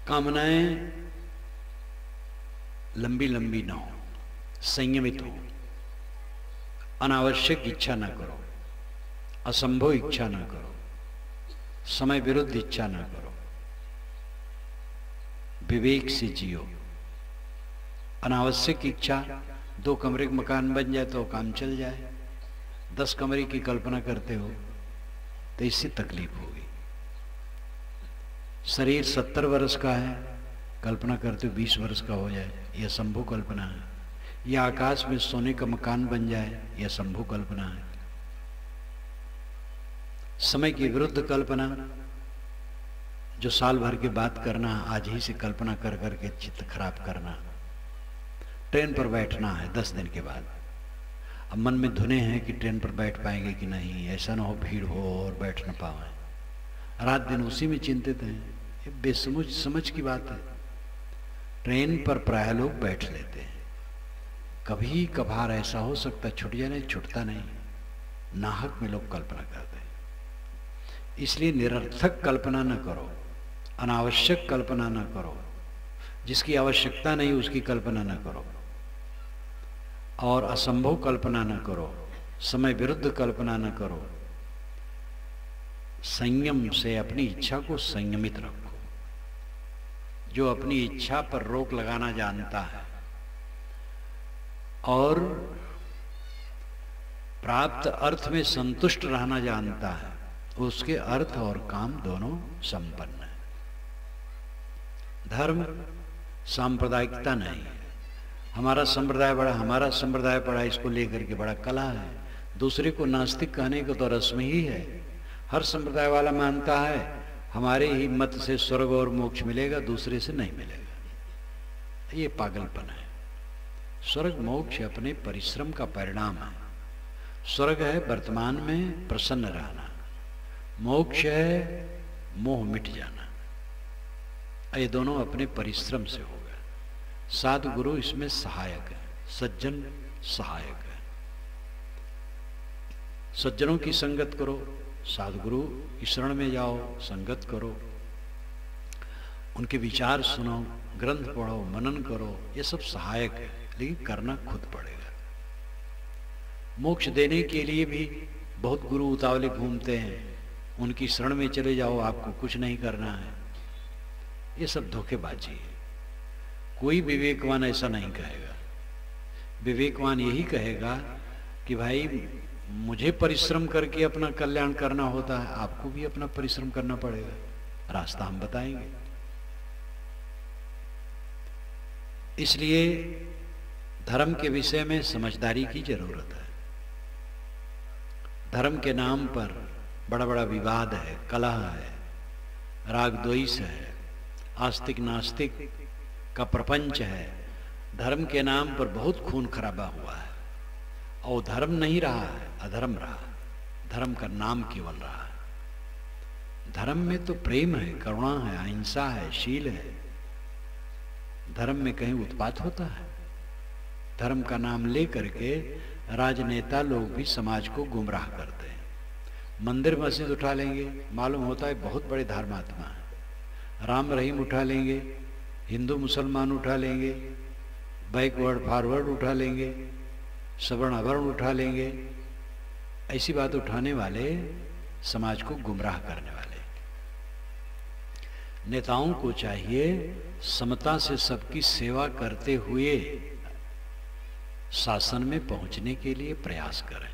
कामनाएं लंबी लंबी ना हो, संयमित हो, अनावश्यक इच्छा ना करो, असंभव इच्छा ना करो, समय विरुद्ध इच्छा ना करो, विवेक से जियो। अनावश्यक इच्छा, 2 कमरे का मकान बन जाए तो काम चल जाए, 10 कमरे की कल्पना करते हो तो इससे तकलीफ होगी। शरीर 70 वर्ष का है, कल्पना करते हो 20 वर्ष का हो जाए, यह संभव कल्पना है। या आकाश में सोने का मकान बन जाए, यह संभव कल्पना है। समय की विरुद्ध कल्पना, जो साल भर के बाद करना, आज ही से कल्पना कर करके चित्त खराब करना। ट्रेन पर बैठना है 10 दिन के बाद, अब मन में धुने हैं कि ट्रेन पर बैठ पाएंगे कि नहीं, ऐसा ना हो भीड़ हो और बैठ न पाए, रात दिन उसी में चिंतित हैं। ये बेसमझ की बात है। ट्रेन पर प्राय लोग बैठ लेते हैं, कभी कभार ऐसा हो सकता छूट जाए, नहीं छूटता नहीं, नाहक में लोग कल्पना करते हैं। इसलिए निरर्थक कल्पना न करो, अनावश्यक कल्पना न करो, जिसकी आवश्यकता नहीं उसकी कल्पना न करो, और असंभव कल्पना न करो, समय विरुद्ध कल्पना न करो। संयम से अपनी इच्छा को संयमित रखो। जो अपनी इच्छा पर रोक लगाना जानता है और प्राप्त अर्थ में संतुष्ट रहना जानता है, उसके अर्थ और काम दोनों संपन्न है। धर्म सांप्रदायिकता नहीं है। हमारा संप्रदाय बड़ा, इसको लेकर के बड़ा कला है। दूसरे को नास्तिक कहने को तो रस्म ही है। हर संप्रदाय वाला मानता है हमारे ही मत से स्वर्ग और मोक्ष मिलेगा, दूसरे से नहीं मिलेगा। ये पागलपन है। स्वर्ग मोक्ष अपने परिश्रम का परिणाम है। स्वर्ग है वर्तमान में प्रसन्न रहना, मोक्ष है मोह मिट जाना। ये दोनों अपने परिश्रम से होगा। साधु गुरु इसमें सहायक है, सज्जन सहायक है। सज्जनों की संगत करो, साधु गुरु की शरण में जाओ, संगत करो, उनके विचार सुनो, ग्रंथ पढ़ो, मनन करो, ये सब सहायक है, लेकिन करना खुद पड़ेगा। मोक्ष देने के लिए भी बहुत गुरु उतावले घूमते हैं, उनकी शरण में चले जाओ, आपको कुछ नहीं करना है। ये सब धोखेबाजी है। कोई विवेकवान ऐसा नहीं कहेगा। विवेकवान यही कहेगा कि भाई मुझे परिश्रम करके अपना कल्याण करना होता है, आपको भी अपना परिश्रम करना पड़ेगा, रास्ता हम बताएंगे। इसलिए धर्म के विषय में समझदारी की जरूरत है। धर्म के नाम पर बड़ा बड़ा विवाद है, कलह है, राग द्वेष है, आस्तिक नास्तिक का प्रपंच है। धर्म के नाम पर बहुत खून खराबा हुआ है, और धर्म नहीं रहा है, अधर्म रहा। धर्म का नाम केवल रहा है। धर्म में तो प्रेम है, करुणा है, अहिंसा है, शील है। धर्म में कहीं उत्पात होता है? धर्म का नाम ले करके राजनेता लोग भी समाज को गुमराह करते हैं। मंदिर मस्जिद उठा लेंगे, मालूम होता है बहुत बड़े धर्मात्मा है। राम रहीम उठा लेंगे, हिंदू मुसलमान उठा लेंगे, बैकवर्ड फॉरवर्ड उठा लेंगे, सवर्ण अवर्ण उठा लेंगे। ऐसी बात उठाने वाले समाज को गुमराह करने वाले। नेताओं को चाहिए समता से सबकी सेवा करते हुए शासन में पहुंचने के लिए प्रयास करें।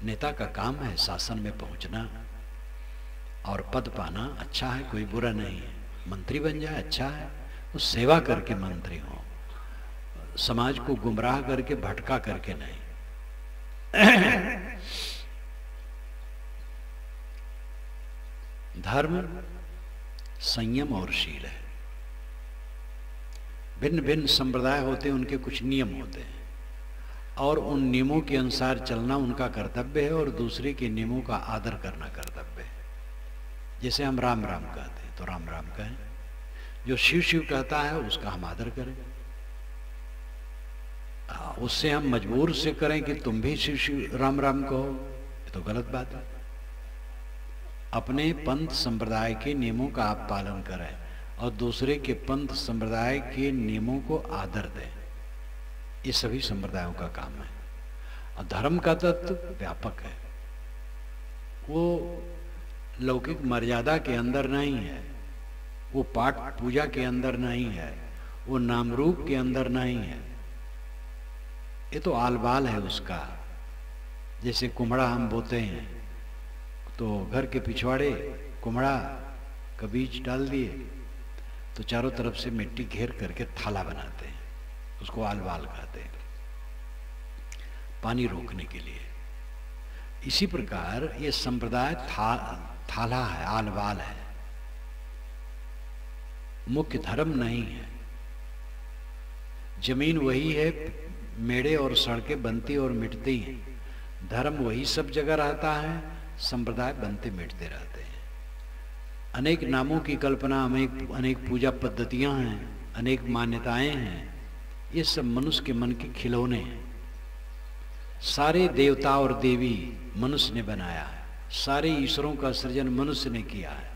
नेता का काम है शासन में पहुंचना और पद पाना। अच्छा है, कोई बुरा नहीं है। मंत्री बन जाए अच्छा है, वो सेवा करके मंत्री हो, समाज को गुमराह करके भटका करके नहीं। धर्म संयम और शील है। भिन्न भिन्न संप्रदाय होते हैं, उनके कुछ नियम होते हैं और उन नियमों के अनुसार चलना उनका कर्तव्य है और दूसरे के नियमों का आदर करना कर्तव्य है। जैसे हम राम राम कहते हैं तो राम राम कहें, जो शिव शिव कहता है उसका हम आदर करें। उससे हम मजबूर से करें कि तुम भी शिव शिव राम राम कहो, ये तो गलत बात है। अपने पंथ संप्रदाय के नियमों का आप पालन करें और दूसरे के पंथ संप्रदाय के नियमों को आदर दें। ये सभी संप्रदायों का काम है। और धर्म का तत्व व्यापक है, वो लौकिक मर्यादा के अंदर नहीं है, वो पाठ पूजा के अंदर नहीं है, वो नाम रूप के अंदर नहीं है। ये तो आलबाल है उसका। जैसे कुम्हड़ा हम बोते हैं तो घर के पिछवाड़े कुम्हड़ा बीज डाल दिए तो चारों तरफ से मिट्टी घेर करके थाला बनाते हैं, उसको आलवाल कहते हैं, पानी रोकने के लिए। इसी प्रकार ये संप्रदाय थाला है, आलवाल है, मुख्य धर्म नहीं है। जमीन वही है, मेड़े और सड़कें बनती और मिटती हैं, धर्म वही सब जगह रहता है, संप्रदाय बनते मिटते रहते हैं। अनेक नामों की कल्पना, अनेक पूजा पद्धतियां हैं, अनेक मान्यताएं हैं, ये सब मनुष्य के मन के खिलौने हैं। सारे देवता और देवी मनुष्य ने बनाया है, सारे ईश्वरों का सृजन मनुष्य ने किया है।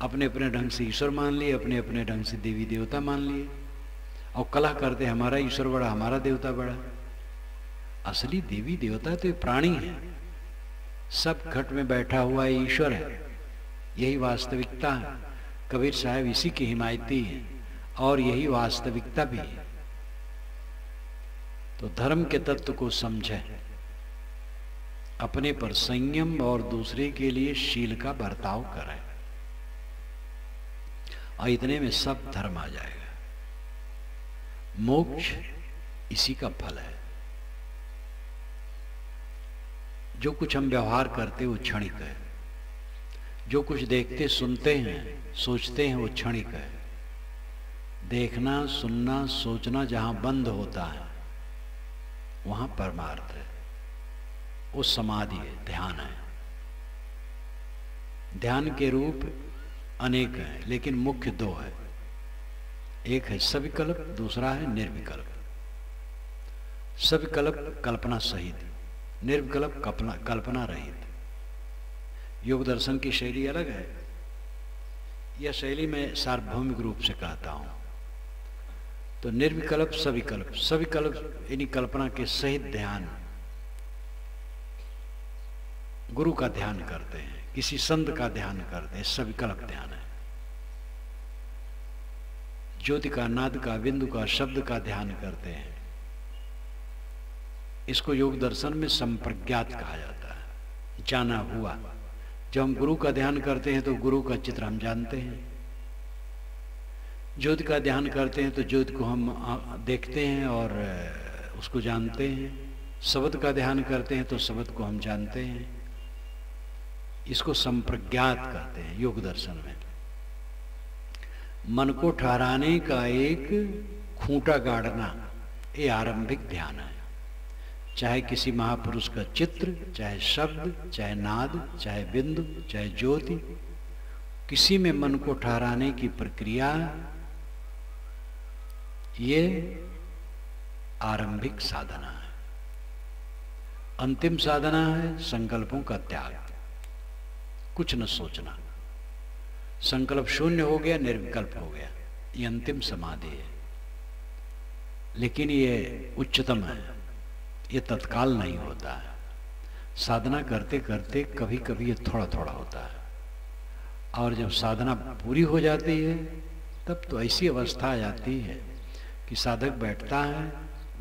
अपने अपने ढंग से ईश्वर मान लिए, अपने अपने ढंग से देवी देवता मान लिए, और कलह करते हमारा ईश्वर बड़ा, हमारा देवता बड़ा। असली देवी देवता तो प्राणी है, सब घट में बैठा हुआ ईश्वर है, यही वास्तविकता है। कबीर साहब इसी की हिमायती है और यही वास्तविकता भी है। तो धर्म के तत्व को समझे, अपने पर संयम और दूसरे के लिए शील का बर्ताव करें, और इतने में सब धर्म आ जाएगा। मोक्ष इसी का फल है। जो कुछ हम व्यवहार करते वो क्षणिक है, जो कुछ देखते सुनते हैं सोचते हैं वो क्षणिक है। देखना सुनना सोचना जहां बंद होता है वहां परमार्थ है, वो समाधि है, ध्यान है। ध्यान के रूप अनेक हैं, लेकिन मुख्य दो है, एक है सविकल्प, दूसरा है निर्विकल्प। सविकल्प कल्पना सहित, निर्विकल्प कल्पना रहित। योग दर्शन की शैली अलग है, यह शैली मैं सार्वभौमिक रूप से कहता हूं। तो निर्विकल्प सविकल्प, सविकल्प यानी कल्पना के सहित ध्यान, गुरु का ध्यान करते हैं, किसी संत का ध्यान करते हैं, सविकल्प ध्यान है। ज्योति का, नाद का, बिंदु का, शब्द का ध्यान करते हैं, इसको योग दर्शन में संप्रज्ञात कहा जाता है, जाना हुआ। जब हम गुरु का ध्यान करते हैं तो गुरु का चित्र हम जानते हैं, ज्योति का ध्यान करते हैं तो ज्योति को हम देखते हैं और उसको जानते हैं, शब्द का ध्यान करते हैं तो शब्द को हम जानते हैं। इसको संप्रज्ञात कहते हैं योग दर्शन में। मन को ठहराने का एक खूंटा गाड़ना, ये आरंभिक ध्यान है। चाहे किसी महापुरुष का चित्र, चाहे शब्द, चाहे नाद, चाहे बिंदु, चाहे ज्योति, किसी में मन को ठहराने की प्रक्रिया, ये आरंभिक साधना है। अंतिम साधना है संकल्पों का त्याग, कुछ न सोचना। संकल्प शून्य हो गया, निर्विकल्प हो गया, ये अंतिम समाधि है। लेकिन ये उच्चतम है, ये तत्काल नहीं होता है। साधना करते करते कभी कभी ये थोड़ा थोड़ा होता है, और जब साधना पूरी हो जाती है तब तो ऐसी अवस्था आ जाती है कि साधक बैठता है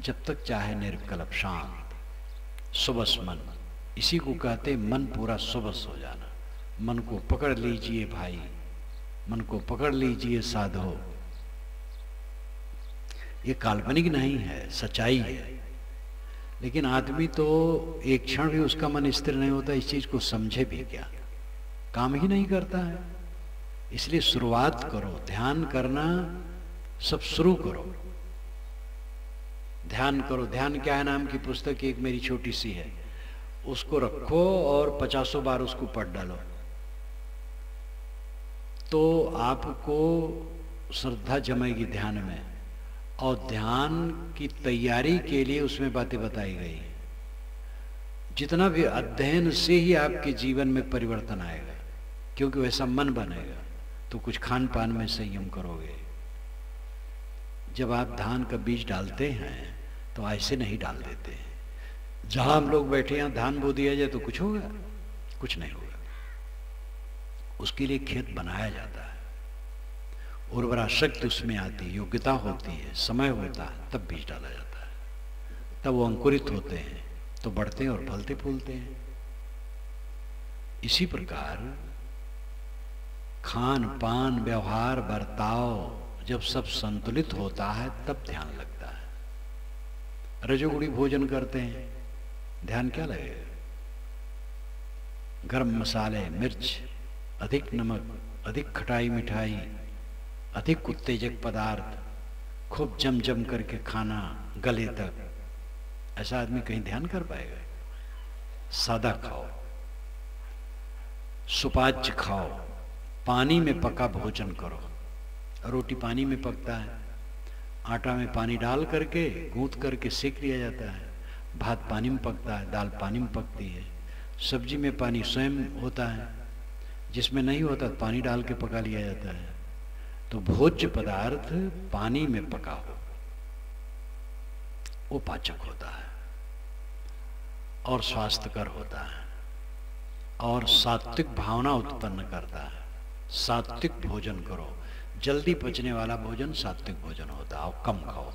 जब तक चाहे निर्विकल्प शांत सुबस मन। इसी को कहते मन पूरा सुबस हो जाना। मन को पकड़ लीजिए भाई, मन को पकड़ लीजिए साधो। ये काल्पनिक नहीं है, सच्चाई है। लेकिन आदमी तो एक क्षण भी उसका मन स्थिर नहीं होता, इस चीज को समझे भी क्या, काम ही नहीं करता है। इसलिए शुरुआत करो, ध्यान करना सब शुरू करो, ध्यान करो। ध्यान क्या है नाम की पुस्तक एक मेरी छोटी सी है, उसको रखो और 50 बार उसको पढ़ डालो, तो आपको श्रद्धा जमेगी ध्यान में। और ध्यान की तैयारी के लिए उसमें बातें बताई गई। जितना भी अध्ययन से ही आपके जीवन में परिवर्तन आएगा, क्योंकि वैसा मन बनेगा। तो कुछ खान पान में संयम करोगे। जब आप धान का बीज डालते हैं तो ऐसे नहीं डाल देते हैं। जहां हम लोग बैठे हैं धान बो दिया जाए तो कुछ होगा? कुछ नहीं होगा। उसके लिए खेत बनाया जाता है, उर्वरा शक्ति उसमें आती है, योग्यता होती है, समय होता है, तब बीज डाला जाता है। तब वो अंकुरित होते हैं तो बढ़ते हैं और फलते फूलते हैं। इसी प्रकार खान पान व्यवहार बर्ताव जब सब संतुलित होता है तब ध्यान लगता है। रजोगुणी भोजन करते हैं, ध्यान क्या लगेगा? गरम मसाले, मिर्च, अधिक नमक, अधिक खटाई मिठाई, अधिक उत्तेजक पदार्थ, खूब जम जम करके खाना गले तक, ऐसा आदमी कहीं ध्यान कर पाएगा? सादा खाओ, सुपाच्य खाओ, पानी में पका भोजन करो। रोटी पानी में पकता है, आटा में पानी डाल करके गूंथ करके सेक लिया जाता है। भात पानी में पकता है, दाल पानी में पकती है, सब्जी में पानी स्वयं होता है, जिसमें नहीं होता तो पानी डाल के पका लिया जाता है। तो भोज्य पदार्थ पानी में पका हो वो पाचक होता है और स्वास्थ्यकर होता है और सात्विक भावना उत्पन्न करता है। सात्विक भोजन करो, जल्दी पचने वाला भोजन सात्विक भोजन होता है। और कम खाओ,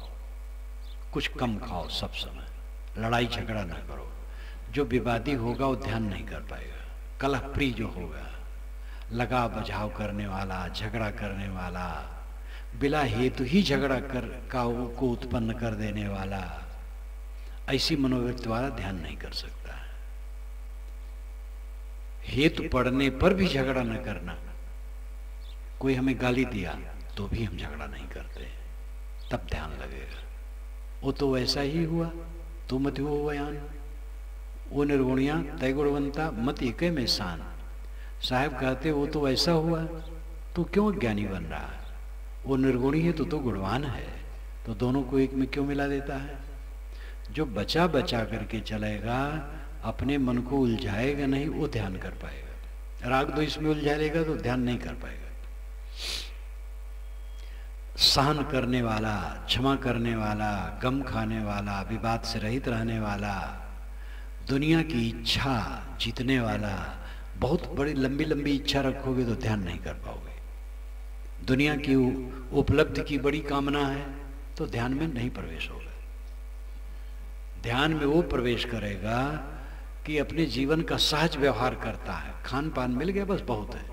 कुछ कम खाओ, सब समय लड़ाई झगड़ा ना करो। जो विवादी होगा वो ध्यान नहीं कर पाएगा। कलह प्रिय जो होगा, लगा बझाव करने वाला, झगड़ा करने वाला, बिला हेतु ही झगड़ा को उत्पन्न कर देने वाला, ऐसी मनोवृत्ति वाला ध्यान नहीं कर सकता है। हेतु पड़ने पर भी झगड़ा न करना। कोई हमें गाली दिया तो भी हम झगड़ा नहीं करते, तब ध्यान लगेगा। वो तो वैसा ही हुआ, तू मत हो बयान, वो निर्गुणिया तय गुणवंता मत एक में शान। साहब कहते वो तो वैसा हुआ, तो क्यों ज्ञानी बन रहा है? वो निर्गुणी है तो गुणवान है, तो दोनों को एक में क्यों मिला देता है? जो बचा बचा करके चलेगा, अपने मन को उलझाएगा नहीं, वो ध्यान कर पाएगा। राग द्वेष में उलझाएगा तो ध्यान नहीं कर पाएगा। सहन करने वाला, क्षमा करने वाला, गम खाने वाला, विवाद से रहित रहने वाला, दुनिया की इच्छा जीतने वाला, बहुत बड़ी लंबी लंबी इच्छा रखोगे तो ध्यान नहीं कर पाओगे। दुनिया की उपलब्धि की बड़ी कामना है तो ध्यान में नहीं प्रवेश होगा। ध्यान में वो प्रवेश करेगा कि अपने जीवन का सहज व्यवहार करता है। खान पान मिल गया बस बहुत है,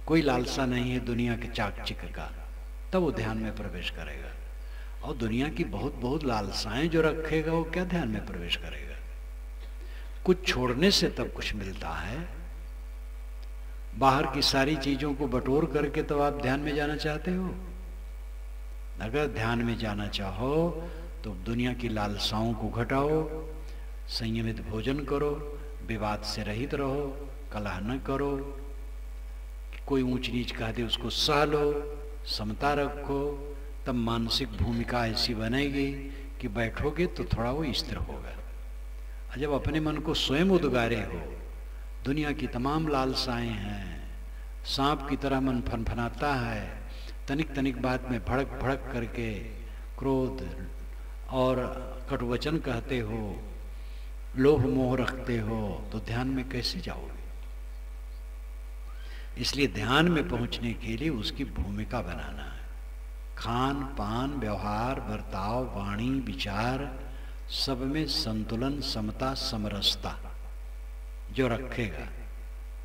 कोई लालसा नहीं है दुनिया के चाकचिक का, तब वो ध्यान में प्रवेश करेगा। और दुनिया की बहुत बहुत लालसाएं जो रखेगा वो क्या ध्यान में प्रवेश करेगा? कुछ छोड़ने से तब कुछ मिलता है। बाहर की सारी चीजों को बटोर करके तो आप ध्यान में जाना चाहते हो। अगर ध्यान में जाना चाहो तो दुनिया की लालसाओं को घटाओ, संयमित भोजन करो, विवाद से रहित रहो, कलह न करो, कोई ऊंच नीच कह दे उसको सह लो, समता रखो, तब मानसिक भूमिका ऐसी बनेगी कि बैठोगे तो थोड़ा वो स्थिर होगा। जब अपने मन को स्वयं उद्गारे हो, दुनिया की तमाम लालसाएं हैं, सांप की तरह मन फनफनाता है, तनिक तनिक बात में भड़क भड़क करके क्रोध और कटुवचन कहते हो, लोभ मोह रखते हो, तो ध्यान में कैसे जाओगे? इसलिए ध्यान में पहुंचने के लिए उसकी भूमिका बनाना है। खान पान व्यवहार बर्ताव वाणी विचार सब में संतुलन समता समरसता जो रखेगा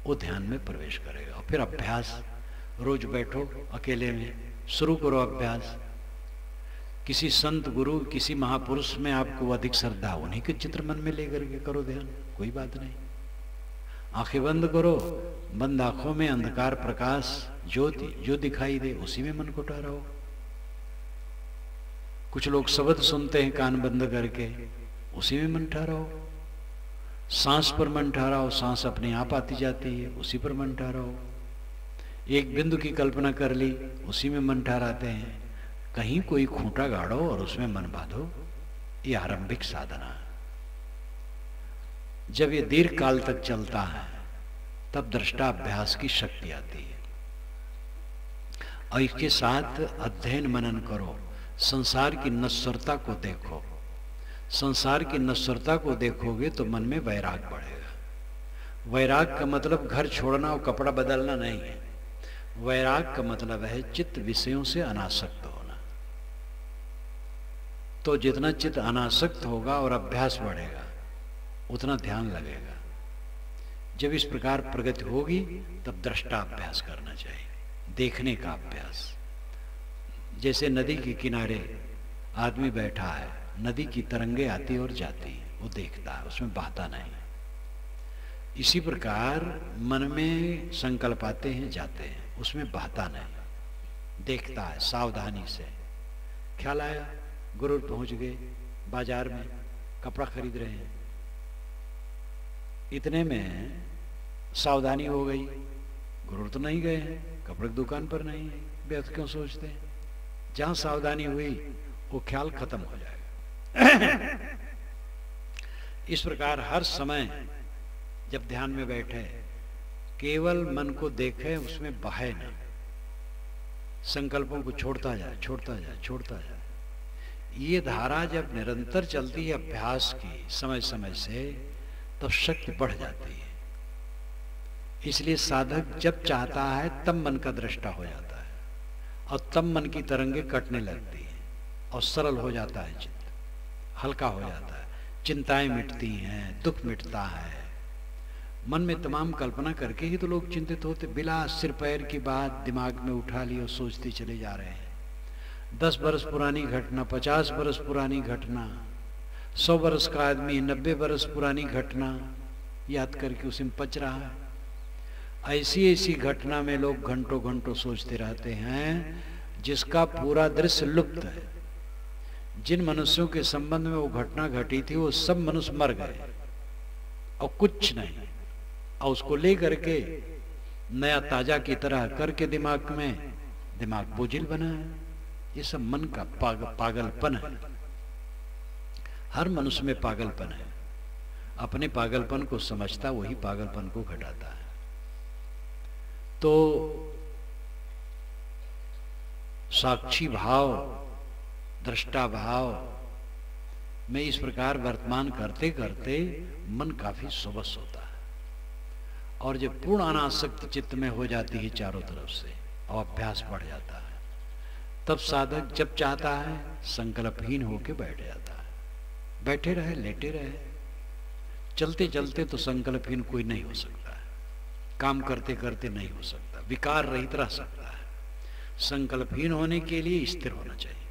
वो ध्यान में प्रवेश करेगा। और फिर अभ्यास, रोज बैठो अकेले में, शुरू करो अभ्यास। किसी संत गुरु किसी महापुरुष में आपको अधिक श्रद्धा, उन्हीं के चित्र मन में लेकर के करो ध्यान, कोई बात नहीं। आंखें बंद करो, बंद आंखों में अंधकार प्रकाश ज्योति जो दिखाई दे उसी में मन को ठहराओ। कुछ लोग शब्द सुनते हैं कान बंद करके, उसी में मन ठहराओ। सांस पर मन ठहराओ, सांस अपने आप आती जाती है, उसी पर मन ठहराओ। एक बिंदु की कल्पना कर ली, उसी में मन ठहराते हैं। कहीं कोई खूंटा गाड़ो और उसमें मन बांधो, ये आरंभिक साधना है। जब ये दीर्घ काल तक चलता है तब दृष्टा अभ्यास की शक्ति आती है। और इसके साथ अध्ययन मनन करो, संसार की नश्वरता को देखो। संसार की नश्वरता को देखोगे तो मन में वैराग बढ़ेगा। वैराग का मतलब घर छोड़ना और कपड़ा बदलना नहीं है। वैराग का मतलब है चित्त विषयों से अनासक्त होना। तो जितना चित्त अनासक्त होगा और अभ्यास बढ़ेगा उतना ध्यान लगेगा। जब इस प्रकार प्रगति होगी तब दृष्टा अभ्यास करना चाहिए, देखने का अभ्यास। जैसे नदी के किनारे आदमी बैठा है, नदी की तरंगे आती और जाती, वो देखता है, उसमें बहता नहीं। इसी प्रकार मन में संकल्प आते हैं जाते हैं, उसमें बहता नहीं, देखता है सावधानी से। ख्याल आया गुरु पहुंच गए, बाजार में कपड़ा खरीद रहे हैं, इतने में सावधानी हो गई, गुरु तो नहीं गए हैं, कपड़े की दुकान पर नहीं है, व्यर्थ क्यों सोचते हैं। जहां सावधानी हुई वो ख्याल खत्म हो जाएगा। इस प्रकार हर समय जब ध्यान में बैठे केवल मन को देखे, उसमें बहे न, संकल्पों को छोड़ता जाए छोड़ता जाए छोड़ता जाए। ये धारा जब निरंतर चलती है अभ्यास की समय समय से, तो शक्ति बढ़ जाती है। इसलिए साधक जब चाहता है तब मन का दृष्टा हो जाता है, और तब मन की तरंगे कटने लगती है और सरल हो जाता है चित्त, हल्का हो जाता है, चिंताएं मिटती हैं, दुख मिटता है। मन में तमाम कल्पना करके ही तो लोग चिंतित होते, बिला सिर पैर की बात दिमाग में उठा ली और सोचते चले जा रहे हैं। 10 बरस पुरानी घटना, 50 बरस पुरानी घटना, 100 बरस का आदमी 90 बरस पुरानी घटना याद करके उसी में पच रहा है। ऐसी ऐसी घटना में लोग घंटों घंटों सोचते रहते हैं, जिसका पूरा दृश्य लुप्त है। जिन मनुष्यों के संबंध में वो घटना घटी थी, वो सब मनुष्य मर गए और कुछ नहीं, और उसको ले करके नया ताजा की तरह करके दिमाग बोझिल बना है। ये सब मन का पागलपन है। हर मनुष्य में पागलपन है, अपने पागलपन को समझता वही पागलपन को घटाता है। तो साक्षी भाव, दृष्टा भाव में इस प्रकार वर्तमान करते करते मन काफी सुबस होता है, और जब पूर्ण अनासक्त चित्त में हो जाती है चारों तरफ से और अभ्यास बढ़ जाता है, तब साधक जब चाहता है संकल्पहीन होकर बैठ जाता है। बैठे रहे, लेटे रहे, चलते चलते तो संकल्पहीन कोई नहीं हो सकता है, काम करते करते नहीं हो सकता, विकार रहित रह सकता है। संकल्पहीन होने के लिए स्थिर होना चाहिए।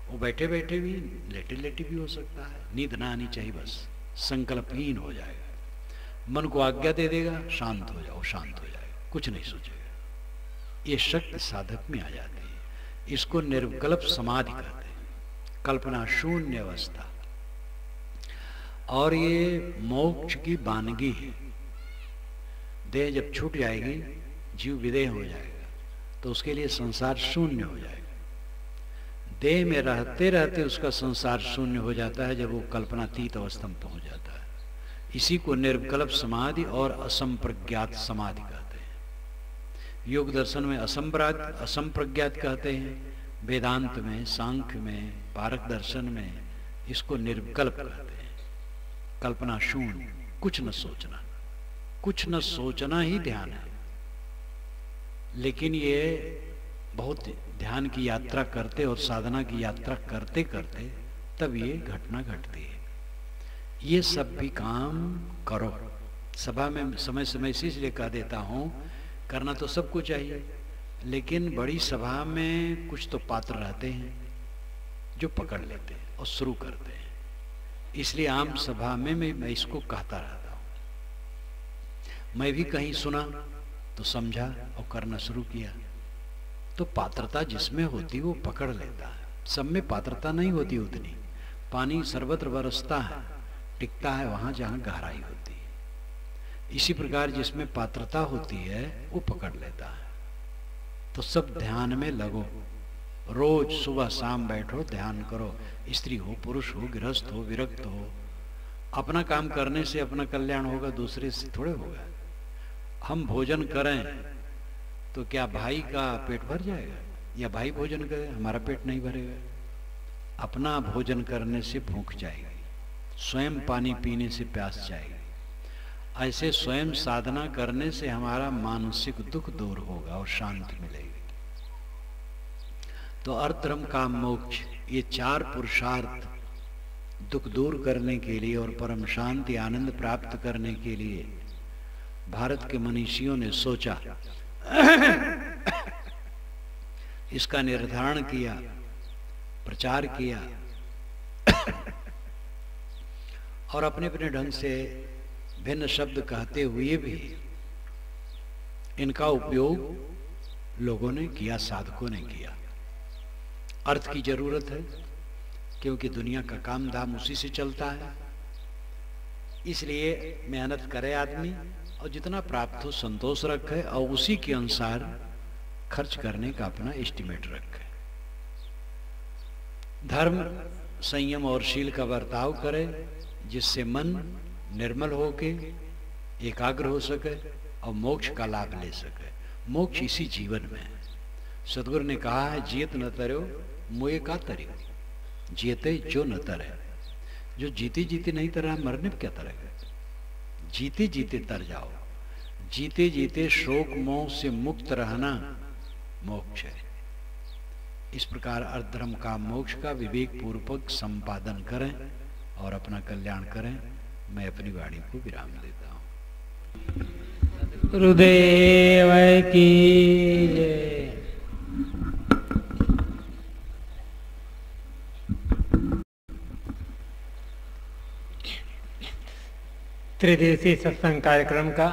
वो बैठे बैठे भी, लेटे लेटे भी हो सकता है, नींद ना आनी चाहिए, बस संकल्पहीन हो जाएगा। मन को आज्ञा दे देगा, शांत हो जाओ, शांत हो जाएगा, कुछ नहीं सोचेगा। ये शक्ति साधक में आ जाती है। इसको निर्विकल्प समाधि कहते हैं, कल्पना शून्य अवस्था। और ये मोक्ष की वानगी है। देह जब छूट जाएगी, जीव विदेह हो जाएगा, तो उसके लिए संसार शून्य हो जाएगा। देह में रहते रहते उसका संसार शून्य हो जाता है जब वो कल्पनातीत अवस्था में पहुंच जाता है। इसी को निर्विकल्प समाधि और असंप्रज्ञात समाधि कहते हैं। योग दर्शन में असंप्रज्ञात कहते हैं, वेदांत में, सांख्य में, पारक दर्शन में इसको निर्विकल्प कहते हैं। कल्पना शून्य, कुछ न सोचना, कुछ न सोचना ही ध्यान है। लेकिन ये बहुत ध्यान की यात्रा करते और साधना की यात्रा करते करते तब ये घटना घटती है। ये सब भी काम करो। सभा में समय समय से इसलिए कह देता हूं, करना तो सबको चाहिए, लेकिन बड़ी सभा में कुछ तो पात्र रहते हैं जो पकड़ लेते हैं और शुरू करते हैं। इसलिए आम सभा में मैं इसको कहता रहता हूं। मैं भी कहीं सुना तो समझा और करना शुरू किया। तो पात्रता जिसमें होती वो पकड़ लेता है। सब में पात्रता नहीं होती उतनी। पानी सर्वत्र बरसता है, टिकता है वहां जहां गहराई होती है। इसी प्रकार जिसमें पात्रता होती है वो पकड़ लेता है। तो सब ध्यान में लगो, रोज सुबह शाम बैठो, ध्यान करो। स्त्री हो, पुरुष हो, गृहस्थ हो, विरक्त हो। अपना काम करने से अपना कल्याण होगा, दूसरे से थोड़े होगा। हम भोजन करें तो क्या भाई का पेट भर जाएगा, या भाई भोजन करे हमारा पेट नहीं भरेगा। अपना भोजन करने से भूख जाएगी, स्वयं पानी पीने से प्यास जाएगी। ऐसे स्वयं साधना करने से हमारा मानसिक दुख दूर होगा और शांति मिलेगी। तो अर्थ धर्म काम मोक्ष, ये चार पुरुषार्थ दुख दूर करने के लिए और परम शांति आनंद प्राप्त करने के लिए भारत के मनीषियों ने सोचा, इसका निर्धारण किया, प्रचार किया और अपने अपने ढंग से भिन्न शब्द कहते हुए भी इनका उपयोग लोगों ने किया, साधकों ने किया। अर्थ की जरूरत है क्योंकि दुनिया का काम धाम उसी से चलता है, इसलिए मेहनत करे आदमी और जितना प्राप्त हो संतोष रखे और उसी के अनुसार खर्च करने का अपना एस्टिमेट रखे। धर्म, संयम और शील का बर्ताव करे जिससे मन निर्मल होके एकाग्र हो सके और मोक्ष का लाभ ले सके। मोक्ष इसी जीवन में है। सदगुरु ने कहा है, जियत न तरो मोए का तरियो, जियते जो न तरे। जो जीते जीते नहीं तरा मरने क्या तरेगा? जीते जीते तर जाओ। जीते जीते शोक मोह से मुक्त रहना मोक्ष है। इस प्रकार अर्धधर्म का मोक्ष का विवेक पूर्वक संपादन करें और अपना कल्याण करें। मैं अपनी वाणी को विराम देता हूँ। गुरुदेव की जय। त्रिदिवसीय सत्संग कार्यक्रम का